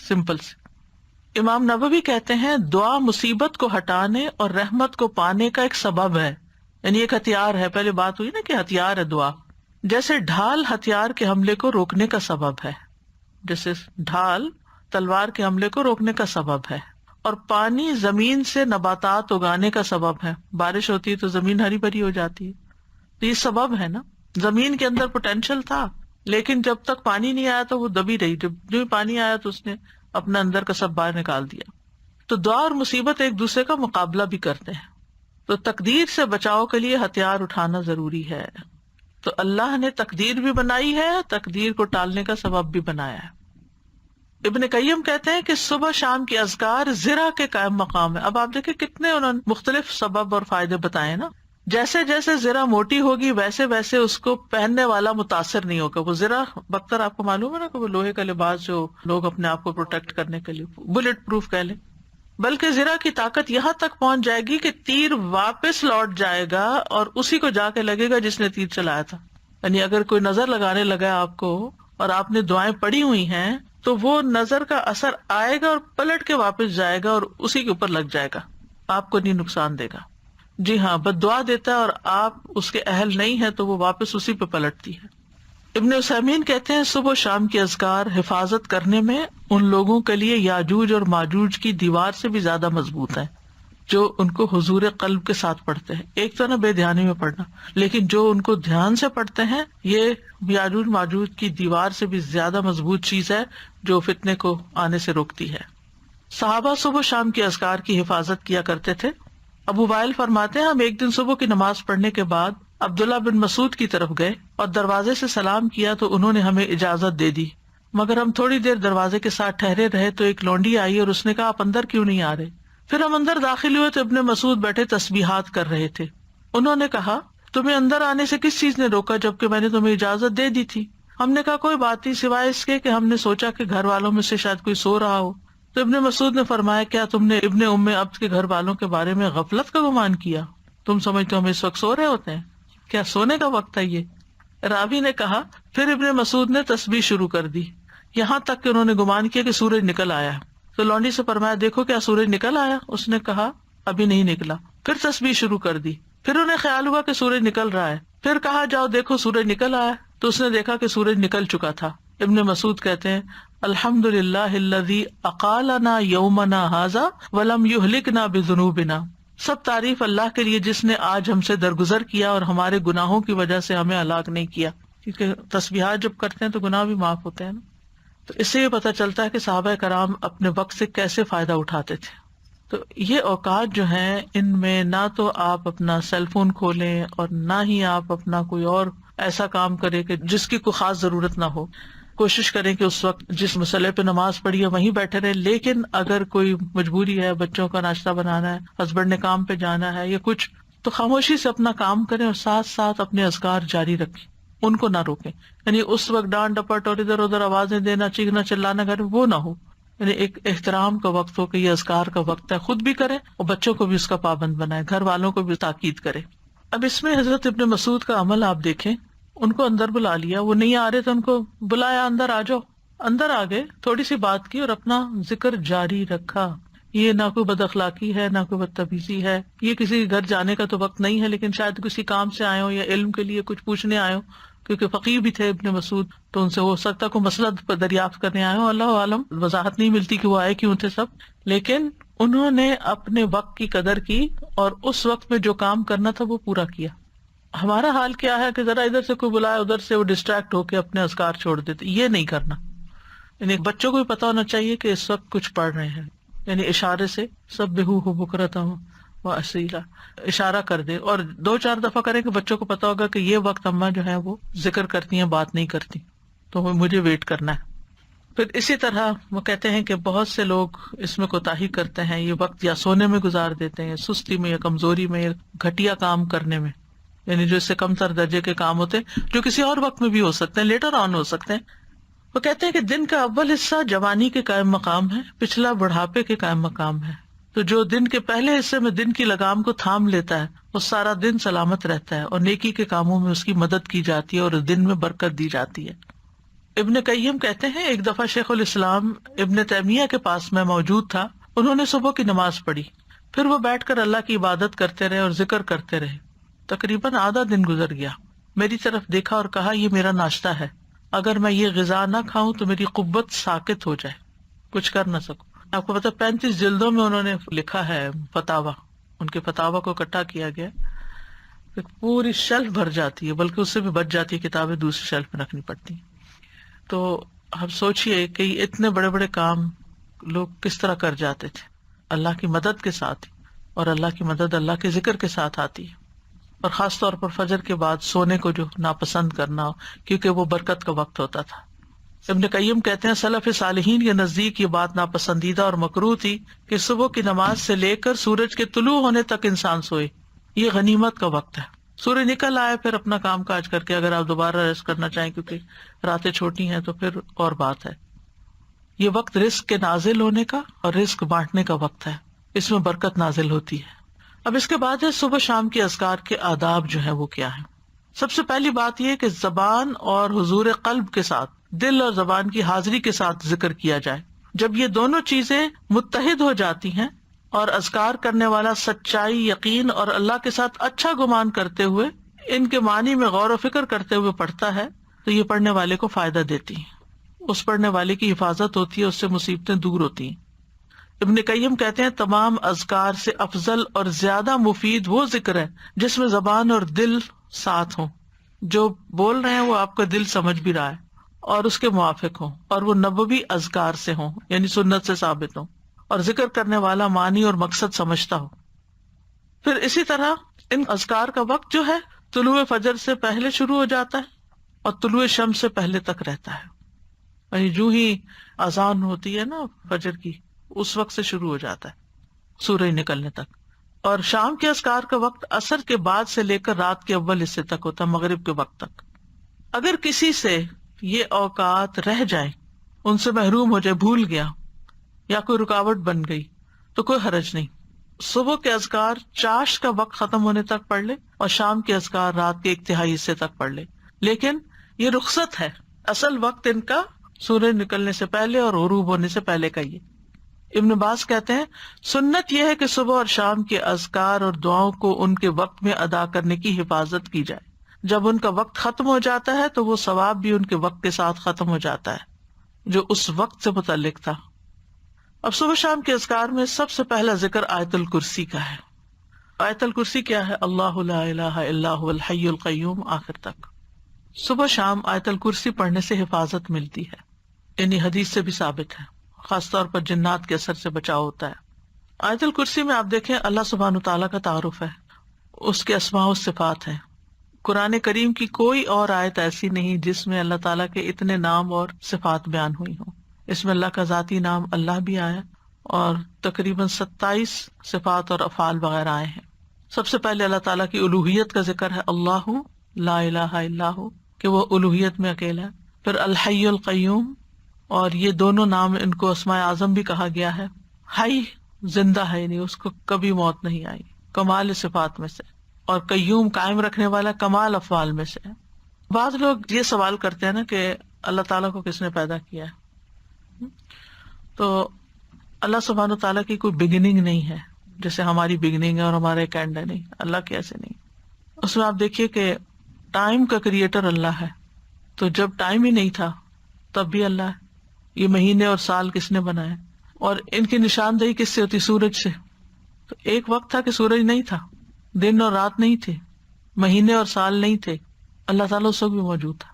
سمپل سے۔ امام نووی کہتے ہیں دعا مصیبت کو ہٹانے اور رحمت کو پانے کا ایک سبب ہے، یعنی ایک ہتھیار ہے. پہلے بات ہوئی نا کہ ہتھیار ہے دعا. جیسے ڈھال ہتھیار کے حملے کو روکنے کا سبب ہے، جیسے ڈھال تلوار کے حملے کو روکنے کا سبب ہے، اور پانی زمین سے نباتات اگانے کا سبب ہے. بارش ہوتی ہے تو زمین ہری بھری ہو جاتی ہے، تو یہ سبب ہے نا. زمین کے اندر پوٹینشیل تھا، لیکن جب تک پانی نہیں آیا تو وہ دبی رہی. جب جو ہی پانی آیا تو اس نے اپنا اندر کا سب باہر نکال دیا. تو دعا اور مصیبت ایک دوسرے کا مقابلہ بھی کرتے ہیں. تو تقدیر سے بچاؤ کے لیے ہتھیار اٹھانا ضروری ہے. تو اللہ نے تقدیر بھی بنائی ہے، تقدیر کو ٹالنے کا سبب بھی بنایا ہے. ابن قیم کہتے ہیں کہ صبح شام کے اذکار زرہ کے قائم مقام ہے. اب آپ دیکھیں کتنے انہوں نے مختلف سبب اور فائدے بتائے نا. جیسے جیسے زرہ موٹی ہوگی ویسے ویسے اس کو پہننے والا متاثر نہیں ہوگا. وہ زرہ بختر آپ کو معلوم ہے نا کہ وہ لوہے کا لباس جو لوگ اپنے آپ کو پروٹیکٹ کرنے کے لیے بلٹ پروف کہہ لیں. بلکہ زرہ کی طاقت یہاں تک پہنچ جائے گی کہ تیر واپس لوٹ جائے گا اور اسی کو جا کے لگے گا جس نے تیر چلایا تھا. یعنی اگر کوئی نظر لگانے لگا آپ کو اور آپ نے دعائیں پڑھی ہوئی ہیں تو وہ نظر کا اثر آئے گا اور پلٹ کے واپس جائے گا اور اسی کے اوپر لگ جائے گا، آپ کو نہیں نقصان دے گا. جی ہاں، بد دعا دیتا ہے اور آپ اس کے اہل نہیں ہیں تو وہ واپس اسی پہ پلٹتی ہے. ابن عثیمین کہتے ہیں صبح و شام کے اذکار حفاظت کرنے میں ان لوگوں کے لیے یاجوج اور ماجوج کی دیوار سے بھی زیادہ مضبوط ہیں جو ان کو حضور قلب کے ساتھ پڑھتے ہیں. ایک تو نا بے دھیانی میں پڑھنا، لیکن جو ان کو دھیان سے پڑھتے ہیں یہ یاجوج ماجوج کی دیوار سے بھی زیادہ مضبوط چیز ہے جو فتنے کو آنے سے روکتی ہے. صحابہ صبح و شام کے اذکار کی حفاظت کیا کرتے تھے. ابو وائل فرماتے ہیں ہم ایک دن صبح کی نماز پڑھنے کے بعد عبداللہ بن مسعود کی طرف گئے اور دروازے سے سلام کیا تو انہوں نے ہمیں اجازت دے دی، مگر ہم تھوڑی دیر دروازے کے ساتھ ٹھہرے رہے تو ایک لونڈی آئی اور اس نے کہا آپ اندر کیوں نہیں آ رہے؟ پھر ہم اندر داخل ہوئے تو ابن مسعود بیٹھے تسبیحات کر رہے تھے. انہوں نے کہا تمہیں اندر آنے سے کس چیز نے روکا جبکہ میں نے تمہیں اجازت دے دی تھی؟ ہم نے کہا کوئی بات نہیں سوائے اس کے کہ ہم نے سوچا کہ گھر والوں میں سے شاید کوئی سو رہا ہو. تو ابن مسعود نے فرمایا کیا تم نے ابن ام عبد کے گھر والوں کے بارے میں غفلت کا گمان کیا؟ تم سمجھتے ہو ہم اس وقت سو رہے ہوتے ہیں؟ کیا سونے کا وقت ہے یہ؟ راوی نے کہا پھر ابن مسعود نے تسبیح شروع کر دی یہاں تک کہ انہوں نے گمان کیا کہ سورج نکل آیا. تو لونڈی سے فرمایا دیکھو کیا سورج نکل آیا؟ اس نے کہا ابھی نہیں نکلا. پھر تسبیح شروع کر دی. پھر انہیں خیال ہوا کہ سورج نکل رہا ہے. پھر کہا جاؤ دیکھو سورج نکل آیا. تو اس نے دیکھا کہ سورج نکل چکا تھا. ابن مسعود کہتے ہیں الحمدللہ الذی اقالنا یومنا ھذا ولم یہلکنا بذنوبنا. سب تعریف اللہ کے لیے جس نے آج ہم سے درگزر کیا اور ہمارے گناہوں کی وجہ سے ہمیں ہلاک نہیں کیا. کیونکہ تسبیحات جب کرتے ہیں تو گناہ بھی معاف ہوتے ہیں نا. تو اس سے یہ پتہ چلتا ہے کہ صحابہ کرام اپنے وقت سے کیسے فائدہ اٹھاتے تھے. تو یہ اوقات جو ہیں ان میں نہ تو آپ اپنا سیل فون کھولیں اور نہ ہی آپ اپنا کوئی اور ایسا کام کریں کہ جس کی کوئی خاص ضرورت نہ ہو. کوشش کریں کہ اس وقت جس مسئلے پہ نماز پڑھی ہے وہیں بیٹھے رہے. لیکن اگر کوئی مجبوری ہے، بچوں کا ناشتہ بنانا ہے، ہسبینڈ نے کام پہ جانا ہے یا کچھ، تو خاموشی سے اپنا کام کریں اور ساتھ ساتھ اپنے اذکار جاری رکھیں، ان کو نہ روکیں. یعنی اس وقت ڈانٹ ڈپٹ اور ادھر ادھر آوازیں دینا، چیخنا چلانا گھر وہ نہ ہو. یعنی ایک احترام کا وقت ہو کہ یہ اذکار کا وقت ہے. خود بھی کریں اور بچوں کو بھی اس کا پابند بنائیں، گھر والوں کو بھی تاکید کریں. اب اس میں حضرت ابن مسعود کا عمل آپ دیکھیں. ان کو اندر بلا لیا، وہ نہیں آ رہے تو ان کو بلایا اندر آ جاؤ. اندر آ گئے، تھوڑی سی بات کی اور اپنا ذکر جاری رکھا. یہ نہ کوئی بد اخلاقی ہے نہ کوئی بدتمیزی ہے. یہ کسی گھر جانے کا تو وقت نہیں ہے، لیکن شاید کسی کام سے آئے ہو یا علم کے لیے کچھ پوچھنے آئے ہو، کیونکہ فقیہ بھی تھے ابن مسعود، تو ان سے ہو سکتا کوئی مسئلہ دریافت کرنے آئے ہو. اللہ عالم، وضاحت نہیں ملتی کہ وہ آئے کیوں تھے سب. لیکن انہوں نے اپنے وقت کی قدر کی اور اس وقت میں جو کام کرنا تھا وہ پورا کیا. ہمارا حال کیا ہے کہ ذرا ادھر سے کوئی بلایا ادھر سے وہ ڈسٹریکٹ ہو کے اپنے اذکار چھوڑ دیتے. یہ نہیں کرنا. یعنی بچوں کو بھی پتا ہونا چاہیے کہ اس وقت کچھ پڑھ رہے ہیں. یعنی اشارے سے سبحوہ بکرۃ واسیلا اشارہ کر دے اور 2-4 دفعہ کریں کہ بچوں کو پتا ہوگا کہ یہ وقت اماں جو ہے وہ ذکر کرتی ہیں، بات نہیں کرتی، تو مجھے ویٹ کرنا ہے. پھر اسی طرح وہ کہتے ہیں کہ بہت سے لوگ اس میں کوتاہی کرتے ہیں، یہ وقت یا سونے میں گزار دیتے ہیں، سستی میں یا کمزوری میں یا گھٹیا کام کرنے میں، یعنی جو اس سے کم تر درجے کے کام ہوتے ہیں جو کسی اور وقت میں بھی ہو سکتے ہیں، لیٹر آن ہو سکتے ہیں. وہ کہتے ہیں کہ دن کا اول حصہ جوانی کے قائم مقام ہے، پچھلا بڑھاپے کے قائم مقام ہے. تو جو دن کے پہلے حصے میں دن کی لگام کو تھام لیتا ہے وہ سارا دن سلامت رہتا ہے اور نیکی کے کاموں میں اس کی مدد کی جاتی ہے اور دن میں برکت دی جاتی ہے. ابن قیم کہتے ہیں ایک دفعہ شیخ الاسلام ابن تیمیہ کے پاس میں موجود تھا. انہوں نے صبح کی نماز پڑھی، پھر وہ بیٹھ کر اللہ کی عبادت کرتے رہے اور ذکر کرتے رہے. تقریباً آدھا دن گزر گیا، میری طرف دیکھا اور کہا یہ میرا ناشتہ ہے، اگر میں یہ غذا نہ کھاؤں تو میری قوت ساکت ہو جائے، کچھ کر نہ سکوں۔ آپ کو پتا 35 جلدوں میں انہوں نے لکھا ہے فتاوا، ان کے فتاوا کو اکٹھا کیا گیا، پوری شیلف بھر جاتی ہے، بلکہ اس سے بھی بچ جاتی ہے، کتابیں دوسری شیلف میں رکھنی پڑتی ہیں۔ تو ہم سوچئے کہ اتنے بڑے بڑے کام لوگ کس طرح کر جاتے تھے اللہ کی مدد کے ساتھ، اور اللہ کی مدد اللہ کے ذکر کے ساتھ آتی ہے، اور خاص طور پر فجر کے بعد سونے کو جو ناپسند کرنا، کیونکہ وہ برکت کا وقت ہوتا تھا۔ ابن قیم کہتے ہیں سلف صالحین کے نزدیک یہ بات ناپسندیدہ اور مکروہ تھی کہ صبح کی نماز سے لے کر سورج کے طلوع ہونے تک انسان سوئے، یہ غنیمت کا وقت ہے۔ سورج نکل آئے پھر اپنا کام کاج کر کے اگر آپ دوبارہ ریسٹ کرنا چاہیں، کیونکہ راتیں چھوٹی ہیں تو پھر اور بات ہے۔ یہ وقت رزق کے نازل ہونے کا اور رزق بانٹنے کا وقت ہے، اس میں برکت نازل ہوتی ہے۔ اب اس کے بعد ہے صبح شام کے اذکار کے آداب جو ہیں وہ کیا ہیں۔ سب سے پہلی بات یہ کہ زبان اور حضور قلب کے ساتھ، دل اور زبان کی حاضری کے ساتھ ذکر کیا جائے۔ جب یہ دونوں چیزیں متحد ہو جاتی ہیں اور اذکار کرنے والا سچائی، یقین اور اللہ کے ساتھ اچھا گمان کرتے ہوئے ان کے معنی میں غور و فکر کرتے ہوئے پڑھتا ہے تو یہ پڑھنے والے کو فائدہ دیتی ہیں، اس پڑھنے والے کی حفاظت ہوتی ہے، اس سے مصیبتیں دور ہوتی ہیں۔ ابن قیم کہتے ہیں تمام اذکار سے افضل اور زیادہ مفید وہ ذکر ہے جس میں زبان اور دل ساتھ ہوں، جو بول رہے ہیں وہ آپ کا دل سمجھ بھی رہا ہے اور اس کے موافق ہوں، اور وہ نبوی اذکار سے ہوں، یعنی سنت سے ثابت ہوں، اور ذکر کرنے والا معنی اور مقصد سمجھتا ہو۔ پھر اسی طرح ان اذکار کا وقت جو ہے طلوع فجر سے پہلے شروع ہو جاتا ہے اور طلوع شمس سے پہلے تک رہتا ہے، یعنی جو ہی اذان ہوتی ہے نا فجر کی اس وقت سے شروع ہو جاتا ہے سورج نکلنے تک۔ اور شام کے اذکار کا وقت عصر کے بعد سے لے کر رات کے اول حصے تک ہوتا ہے، مغرب کے وقت تک۔ اگر کسی سے یہ اوقات رہ جائیں، ان سے محروم ہو جائے، بھول گیا یا کوئی رکاوٹ بن گئی تو کوئی حرج نہیں۔ صبح کے اذکار چاش کا وقت ختم ہونے تک پڑھ لے اور شام کے اذکار رات کے ایک تہائی حصے تک پڑھ لے، لیکن یہ رخصت ہے، اصل وقت ان کا سورج نکلنے سے پہلے اور غروب ہونے سے پہلے کا ہی ہے۔ ابن باز کہتے ہیں سنت یہ ہے کہ صبح اور شام کے اذکار اور دعاؤں کو ان کے وقت میں ادا کرنے کی حفاظت کی جائے، جب ان کا وقت ختم ہو جاتا ہے تو وہ ثواب بھی ان کے وقت کے ساتھ ختم ہو جاتا ہے جو اس وقت سے متعلق تھا۔ اب صبح شام کے اذکار میں سب سے پہلا ذکر آیت الکرسی کا ہے۔ آیت الکرسی کیا ہے؟ اللہ لا الہ الا هو الحی القیوم، آخر تک۔ صبح شام آیت الکرسی پڑھنے سے حفاظت ملتی ہے، یعنی حدیث سے بھی ثابت ہے، خاص طور پر جنات کے اثر سے بچاؤ ہوتا ہے۔ آیت الکرسی میں آپ دیکھیں اللہ سبحانہ تعالیٰ کا تعارف ہے، اس کے اسماء و صفات ہیں۔ قرآن کریم کی کوئی اور آیت ایسی نہیں جس میں اللہ تعالیٰ کے اتنے نام اور صفات بیان ہوئی ہوں۔ اس میں اللہ کا ذاتی نام اللہ بھی آیا اور تقریباً 27 صفات اور افعال وغیرہ آئے ہیں۔ سب سے پہلے اللہ تعالیٰ کی الوہیت کا ذکر ہے، اللہ لا الہ الا ہو، کہ وہ الوہیت میں اکیلا ہے۔ پھر الحی القیوم، اور یہ دونوں نام ان کو اسماء اعظم بھی کہا گیا ہے۔ حی زندہ ہے، نہیں اس کو کبھی موت نہیں آئی، کمال صفات میں سے، اور قیوم قائم رکھنے والا کمال افعال میں سے۔ بعض لوگ یہ سوال کرتے ہیں نا کہ اللہ تعالیٰ کو کس نے پیدا کیا ہے؟ تو اللہ سبحانہ تعالیٰ کی کوئی بگننگ نہیں ہے، جیسے ہماری بگننگ ہے اور ہمارا ایک اینڈ ہے، نہیں، اللہ کی ایسے نہیں۔ اس میں آپ دیکھیے کہ ٹائم کا کریٹر اللہ ہے، تو جب ٹائم ہی نہیں تھا تب بھی اللہ ہے۔ یہ مہینے اور سال کس نے بنائے، اور ان کی نشاندہی کس سے ہوتی؟ سورج سے۔ تو ایک وقت تھا کہ سورج نہیں تھا، دن اور رات نہیں تھے، مہینے اور سال نہیں تھے، اللہ تعالیٰ اس وقت بھی موجود تھا۔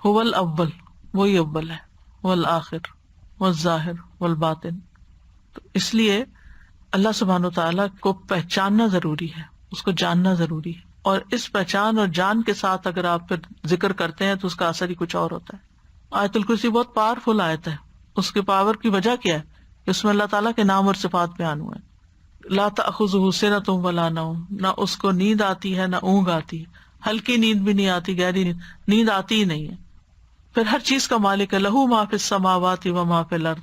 هو الاول، وہی اول ہے، والآخر والظاہر والباطن۔ تو اس لیے اللہ سبحانہ تعالیٰ کو پہچاننا ضروری ہے، اس کو جاننا ضروری ہے، اور اس پہچان اور جان کے ساتھ اگر آپ پھر ذکر کرتے ہیں تو اس کا اثر ہی کچھ اور ہوتا ہے۔ آیت الکرسی بہت پاورفل آیت ہے، اس کے پاور کی وجہ کیا ہے؟ اس میں اللہ تعالیٰ کے نام اور صفات بیان ہوئے ہیں۔ لا تأخذہ سنۃ ولا نوم، نہ اس کو نیند آتی ہے نہ اونگ آتی ہے، ہلکی نیند بھی نہیں آتی، گہری نیند آتی ہی نہیں ہے۔ پھر ہر چیز کا مالک ہے، لہو ما فی السماوات و ما فی الارض،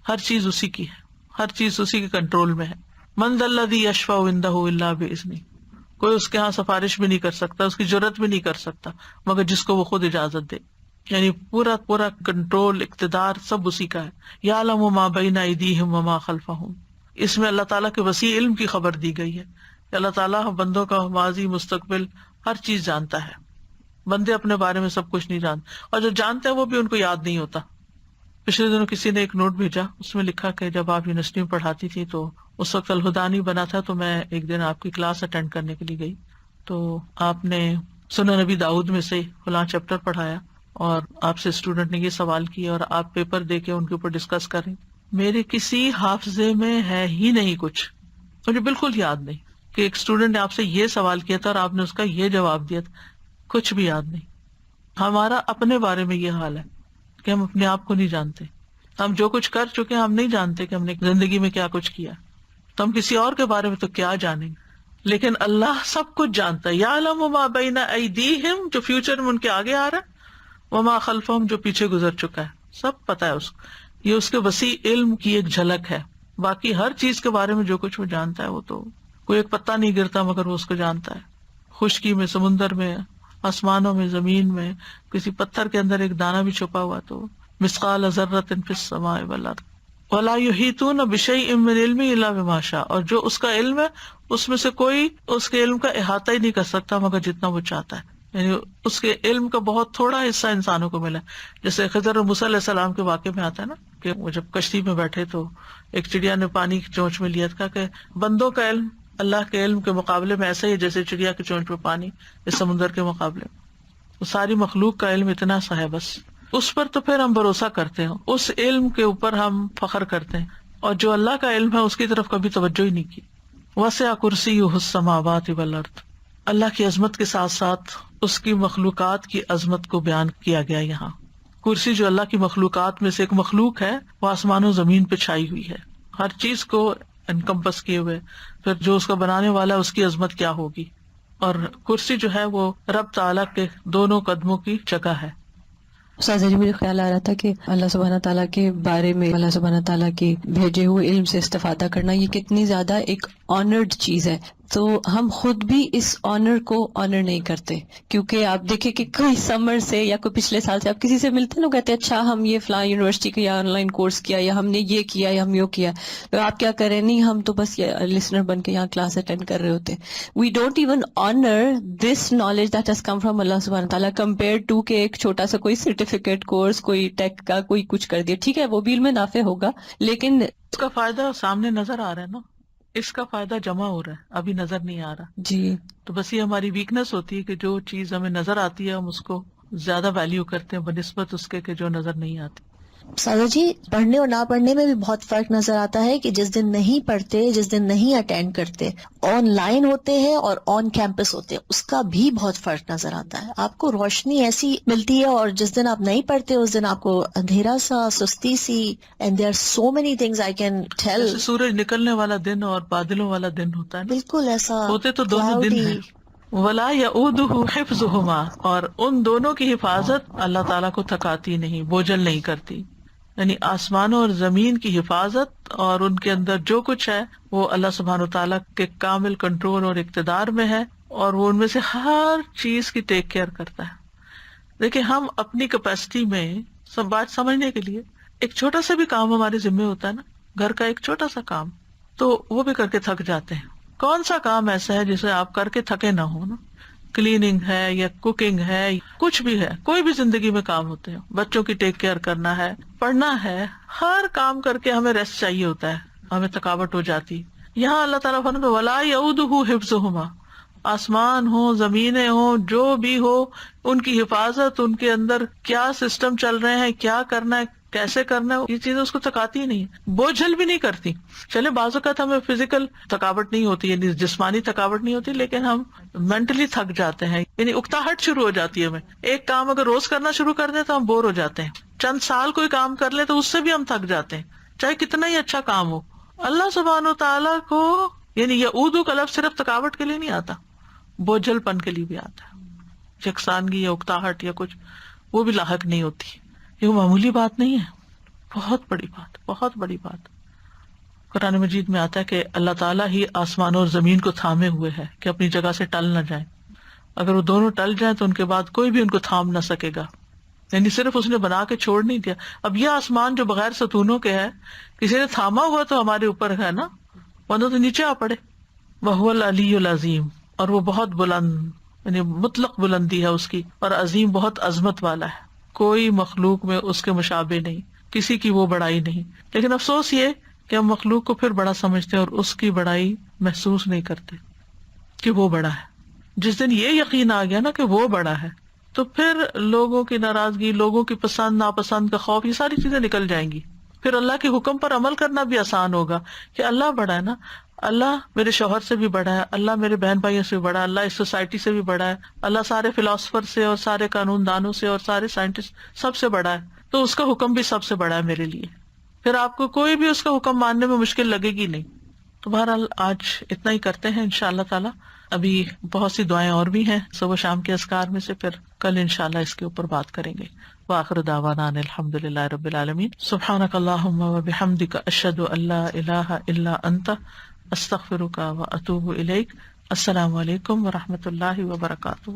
ہر چیز اسی کی ہے، ہر چیز اسی کے کنٹرول میں ہے۔ من ذا الذی یشفع عندہ الا باذنہ، کوئی اس کے ہاں سفارش بھی نہیں کر سکتا، اس کی جرات بھی نہیں کر سکتا مگر جس کو وہ خود اجازت دے، یعنی پورا پورا کنٹرول، اقتدار سب اسی کا ہے۔ یعلم ما بین ایدیہم وما خلفہم، اس میں اللہ تعالیٰ کے وسیع علم کی خبر دی گئی ہے کہ اللہ تعالیٰ بندوں کا ماضی مستقبل ہر چیز جانتا ہے. بندے اپنے بارے میں سب کچھ نہیں جانتے، اور جو جانتے ہیں وہ بھی ان کو یاد نہیں ہوتا. پچھلے دنوں کسی نے ایک نوٹ بھیجا، اس میں لکھا کہ جب آپ یونیورسٹی میں پڑھاتی تھی تو اس وقت الہدیٰ نہیں بنا تھا، تو میں ایک دن آپ کی کلاس اٹینڈ کرنے کے لیے گئی، تو آپ نے سنن نبی داؤد میں سے فلاں چیپٹر پڑھایا اور آپ سے اسٹوڈنٹ نے یہ سوال کیا اور آپ پیپر دے کے ان کے اوپر ڈسکس کریں. میرے کسی حافظے میں ہے ہی نہیں کچھ، مجھے بالکل یاد نہیں کہ ایک اسٹوڈنٹ نے آپ سے یہ سوال کیا تھا اور آپ نے اس کا یہ جواب دیا تھا، کچھ بھی یاد نہیں. ہمارا اپنے بارے میں یہ حال ہے کہ ہم اپنے آپ کو نہیں جانتے. ہم جو کچھ کر چکے ہم نہیں جانتے کہ ہم نے زندگی میں کیا کچھ کیا، تو ہم کسی اور کے بارے میں تو کیا جانیں گے. لیکن اللہ سب کچھ جانتا ہے. یعلم ما بین ایدیہم، جو فیوچر میں ان کے آگے آ رہا ہے، وما خلفہم، جو پیچھے گزر چکا ہے، سب پتا ہے اس کو. یہ اس کے وسیع علم کی ایک جھلک ہے. باقی ہر چیز کے بارے میں جو کچھ وہ جانتا ہے، وہ تو کوئی ایک پتا نہیں گرتا مگر وہ اس کو جانتا ہے. خشکی میں، سمندر میں، آسمانوں میں، زمین میں، کسی پتھر کے اندر ایک دانہ بھی چھپا ہوا تو مثقال ذرۃ فی السماء والارض ولا یحیطون بشیء من علمہ الا بما شاء. اور جو اس کا علم ہے اس میں سے کوئی اس کے علم کا احاطہ ہی نہیں کر سکتا مگر جتنا وہ چاہتا ہے. یعنی اس کے علم کا بہت تھوڑا حصہ انسانوں کو ملا. جیسے خضر اور موسیٰ علیہ السلام کے واقعے میں آتا ہے نا کہ وہ جب کشتی میں بیٹھے تو ایک چڑیا نے پانی کی چونچ میں لیا تھا کہ بندوں کا علم اللہ کے علم کے مقابلے میں ایسا ہی ہے جیسے چڑیا کی چونچ میں پانی اس سمندر کے مقابلے میں. وہ ساری مخلوق کا علم اتنا سا ہے، بس اس پر تو پھر ہم بھروسہ کرتے ہیں، اس علم کے اوپر ہم فخر کرتے ہیں، اور جو اللہ کا علم ہے اس کی طرف کبھی توجہ ہی نہیں کی. وسع کرسیہ السماوات والارض. اللہ کی عظمت کے ساتھ ساتھ اس کی مخلوقات کی عظمت کو بیان کیا گیا. یہاں کرسی جو اللہ کی مخلوقات میں سے ایک مخلوق ہے، وہ آسمان و زمین پہ چھائی ہوئی ہے، ہر چیز کو انکمپس کیے ہوئے. پھر جو اس کا بنانے والا ہے اس کی عظمت کیا ہوگی. اور کرسی جو ہے وہ رب تعالیٰ کے دونوں قدموں کی جگہ ہے. استاذہ جی مجھے خیال آ رہا تھا کہ اللہ سبحانہ تعالیٰ کے بارے میں اللہ سبحانہ تعالیٰ کے بھیجے ہوئے علم سے استفادہ کرنا یہ کتنی زیادہ ایک آنرڈ چیز ہے. تو ہم خود بھی اس آنر کو آنر نہیں کرتے، کیونکہ آپ دیکھیں کہ کوئی سمر سے یا کوئی پچھلے سال سے آپ کسی سے ملتے ہیں نا، کہتے ہیں اچھا ہم یہ فلاں یونیورسٹی کا یا آن لائن کورس کیا یا ہم نے یہ کیا یا ہم یہ کیا. تو آپ کیا کریں؟ نہیں، ہم تو بس لسنر بن کے یہاں کلاس اٹینڈ کر رہے ہوتے. We don't even honour this knowledge that has come from اللہ سبحانہ تعالیٰ کمپیئر ٹو کہ ایک چھوٹا سا کوئی سرٹیفکیٹ کورس، کوئی ٹیک کا کوئی کچھ کر دیا. ٹھیک ہے وہ بھی علم نافع ہوگا، لیکن اس کا فائدہ سامنے نظر آ رہا ہے نا، اس کا فائدہ جمع ہو رہا ہے، ابھی نظر نہیں آ رہا. جی تو بس یہ ہماری ویکنس ہوتی ہے کہ جو چیز ہمیں نظر آتی ہے ہم اس کو زیادہ ویلیو کرتے ہیں بنسبت اس کے کہ جو نظر نہیں آتی. سادہ جی پڑھنے اور نہ پڑھنے میں بھی بہت فرق نظر آتا ہے کہ جس دن نہیں پڑھتے، جس دن نہیں اٹینڈ کرتے، آن لائن ہوتے ہیں اور آن کیمپس ہوتے ہیں، اس کا بھی بہت فرق نظر آتا ہے. آپ کو روشنی ایسی ملتی ہے اور جس دن آپ نہیں پڑھتے اس دن آپ کو اندھیرا سا، سستی سی. And there are so many things I can tell. جیسے سورج نکلنے والا دن اور بادلوں والا دن ہوتا ہے نا، بالکل ایسا ہوتے تو دونوں دن ہیں. ولا یعودہ حفظہما، اور ان دونوں کی حفاظت اللہ تعالیٰ کو تھکاتی نہیں، بوجھل نہیں کرتی. یعنی آسمانوں اور زمین کی حفاظت اور ان کے اندر جو کچھ ہے وہ اللہ سبحانہ تعالیٰ کے کامل کنٹرول اور اقتدار میں ہے، اور وہ ان میں سے ہر چیز کی ٹیک کیئر کرتا ہے. دیکھیں ہم اپنی کیپیسٹی میں سب بات سمجھنے کے لیے ایک چھوٹا سا بھی کام ہمارے ذمہ ہوتا ہے نا، گھر کا ایک چھوٹا سا کام، تو وہ بھی کر کے تھک جاتے ہیں. کون سا کام ایسا ہے جسے آپ کر کے تھکے نہ ہو نا؟ کلیننگ ہے یا کوکنگ ہے، کچھ بھی ہے، کوئی بھی زندگی میں کام ہوتے ہیں. بچوں کی ٹیک کیئر کرنا ہے، پڑھنا ہے، ہر کام کر کے ہمیں ریسٹ چاہیے ہوتا ہے، ہمیں تھکاوٹ ہو جاتی. یہاں اللہ تعالیٰ فرماتا ہے ولا یعودہ حفظہما، آسمان ہو، زمینیں ہو، جو بھی ہو، ان کی حفاظت، ان کے اندر کیا سسٹم چل رہے ہیں، کیا کرنا ہے، کیسے کرنا ہے، یہ چیزیں اس کو تھکاتی نہیں، بوجھل بھی نہیں کرتی. چلے بعض اوقات ہمیں فزیکل تھکاوٹ نہیں ہوتی، یعنی جسمانی تھکاوٹ نہیں ہوتی، لیکن ہم مینٹلی تھک جاتے ہیں، یعنی اکتاہٹ شروع ہو جاتی ہے ہمیں. ایک کام اگر روز کرنا شروع کر دیں تو ہم بور ہو جاتے ہیں. چند سال کوئی کام کر لیں تو اس سے بھی ہم تھک جاتے ہیں، چاہے کتنا ہی اچھا کام ہو. اللہ سبحانہ و تعالیٰ کو یعنی یعودو کا لفظ صرف تھکاوٹ کے لیے نہیں آتا، بوجھل پن کے لیے بھی آتا ہے. یکسانگی یا اکتاہٹ یا کچھ وہ بھی لاحق نہیں ہوتی. یہ معمولی بات نہیں ہے، بہت بڑی بات، بہت بڑی بات. قرآن مجید میں آتا ہے کہ اللہ تعالیٰ ہی آسمان اور زمین کو تھامے ہوئے ہے کہ اپنی جگہ سے ٹل نہ جائیں. اگر وہ دونوں ٹل جائیں تو ان کے بعد کوئی بھی ان کو تھام نہ سکے گا. یعنی صرف اس نے بنا کے چھوڑ نہیں دیا. اب یہ آسمان جو بغیر ستونوں کے ہے، کسی نے تھاما ہوا تو ہمارے اوپر ہے نا، ورنہ تو نیچے آ پڑے. وَهُوَ الْعَلِيُّ الْعَظِيمُ، اور وہ بہت بلند، یعنی مطلق بلندی ہے اس کی، اور عظیم بہت عظمت والا ہے، کوئی مخلوق میں اس کے مشابہ نہیں، کسی کی وہ بڑائی نہیں. لیکن افسوس یہ کہ ہم مخلوق کو پھر بڑا سمجھتے ہیں اور اس کی بڑائی محسوس نہیں کرتے کہ وہ بڑا ہے. جس دن یہ یقین آ گیا نا کہ وہ بڑا ہے، تو پھر لوگوں کی ناراضگی، لوگوں کی پسند ناپسند کا خوف، یہ ساری چیزیں نکل جائیں گی. پھر اللہ کے حکم پر عمل کرنا بھی آسان ہوگا کہ اللہ بڑا ہے نا، اللہ میرے شوہر سے بھی بڑا ہے، اللہ میرے بہن بھائیوں سے بھی بڑا ہے، اللہ اس سوسائٹی سے بھی بڑا ہے، اللہ سارے فلاسفر سے اور سارے قانون دانوں سے اور سارے سائنٹسٹ سب سے بڑا ہے، تو اس کا حکم بھی سب سے بڑا ہے میرے لیے. پھر آپ کو کوئی بھی اس کا حکم ماننے میں مشکل لگے گی نہیں. تو بہرحال آج اتنا ہی کرتے ہیں انشاءاللہ تعالی. ابھی بہت سی دعائیں اور بھی ہیں صبح شام کے اذکار میں سے، پھر کل انشاءاللہ اس کے اوپر بات کریں گے. وآخر دعوانا ان الحمدللہ رب العالمین. سبحانک اللہم وبحمدک، اشہد ان لا الہ الا انت، استغفرک واتوب الیک. السلام علیکم ورحمۃ اللہ وبرکاتہ.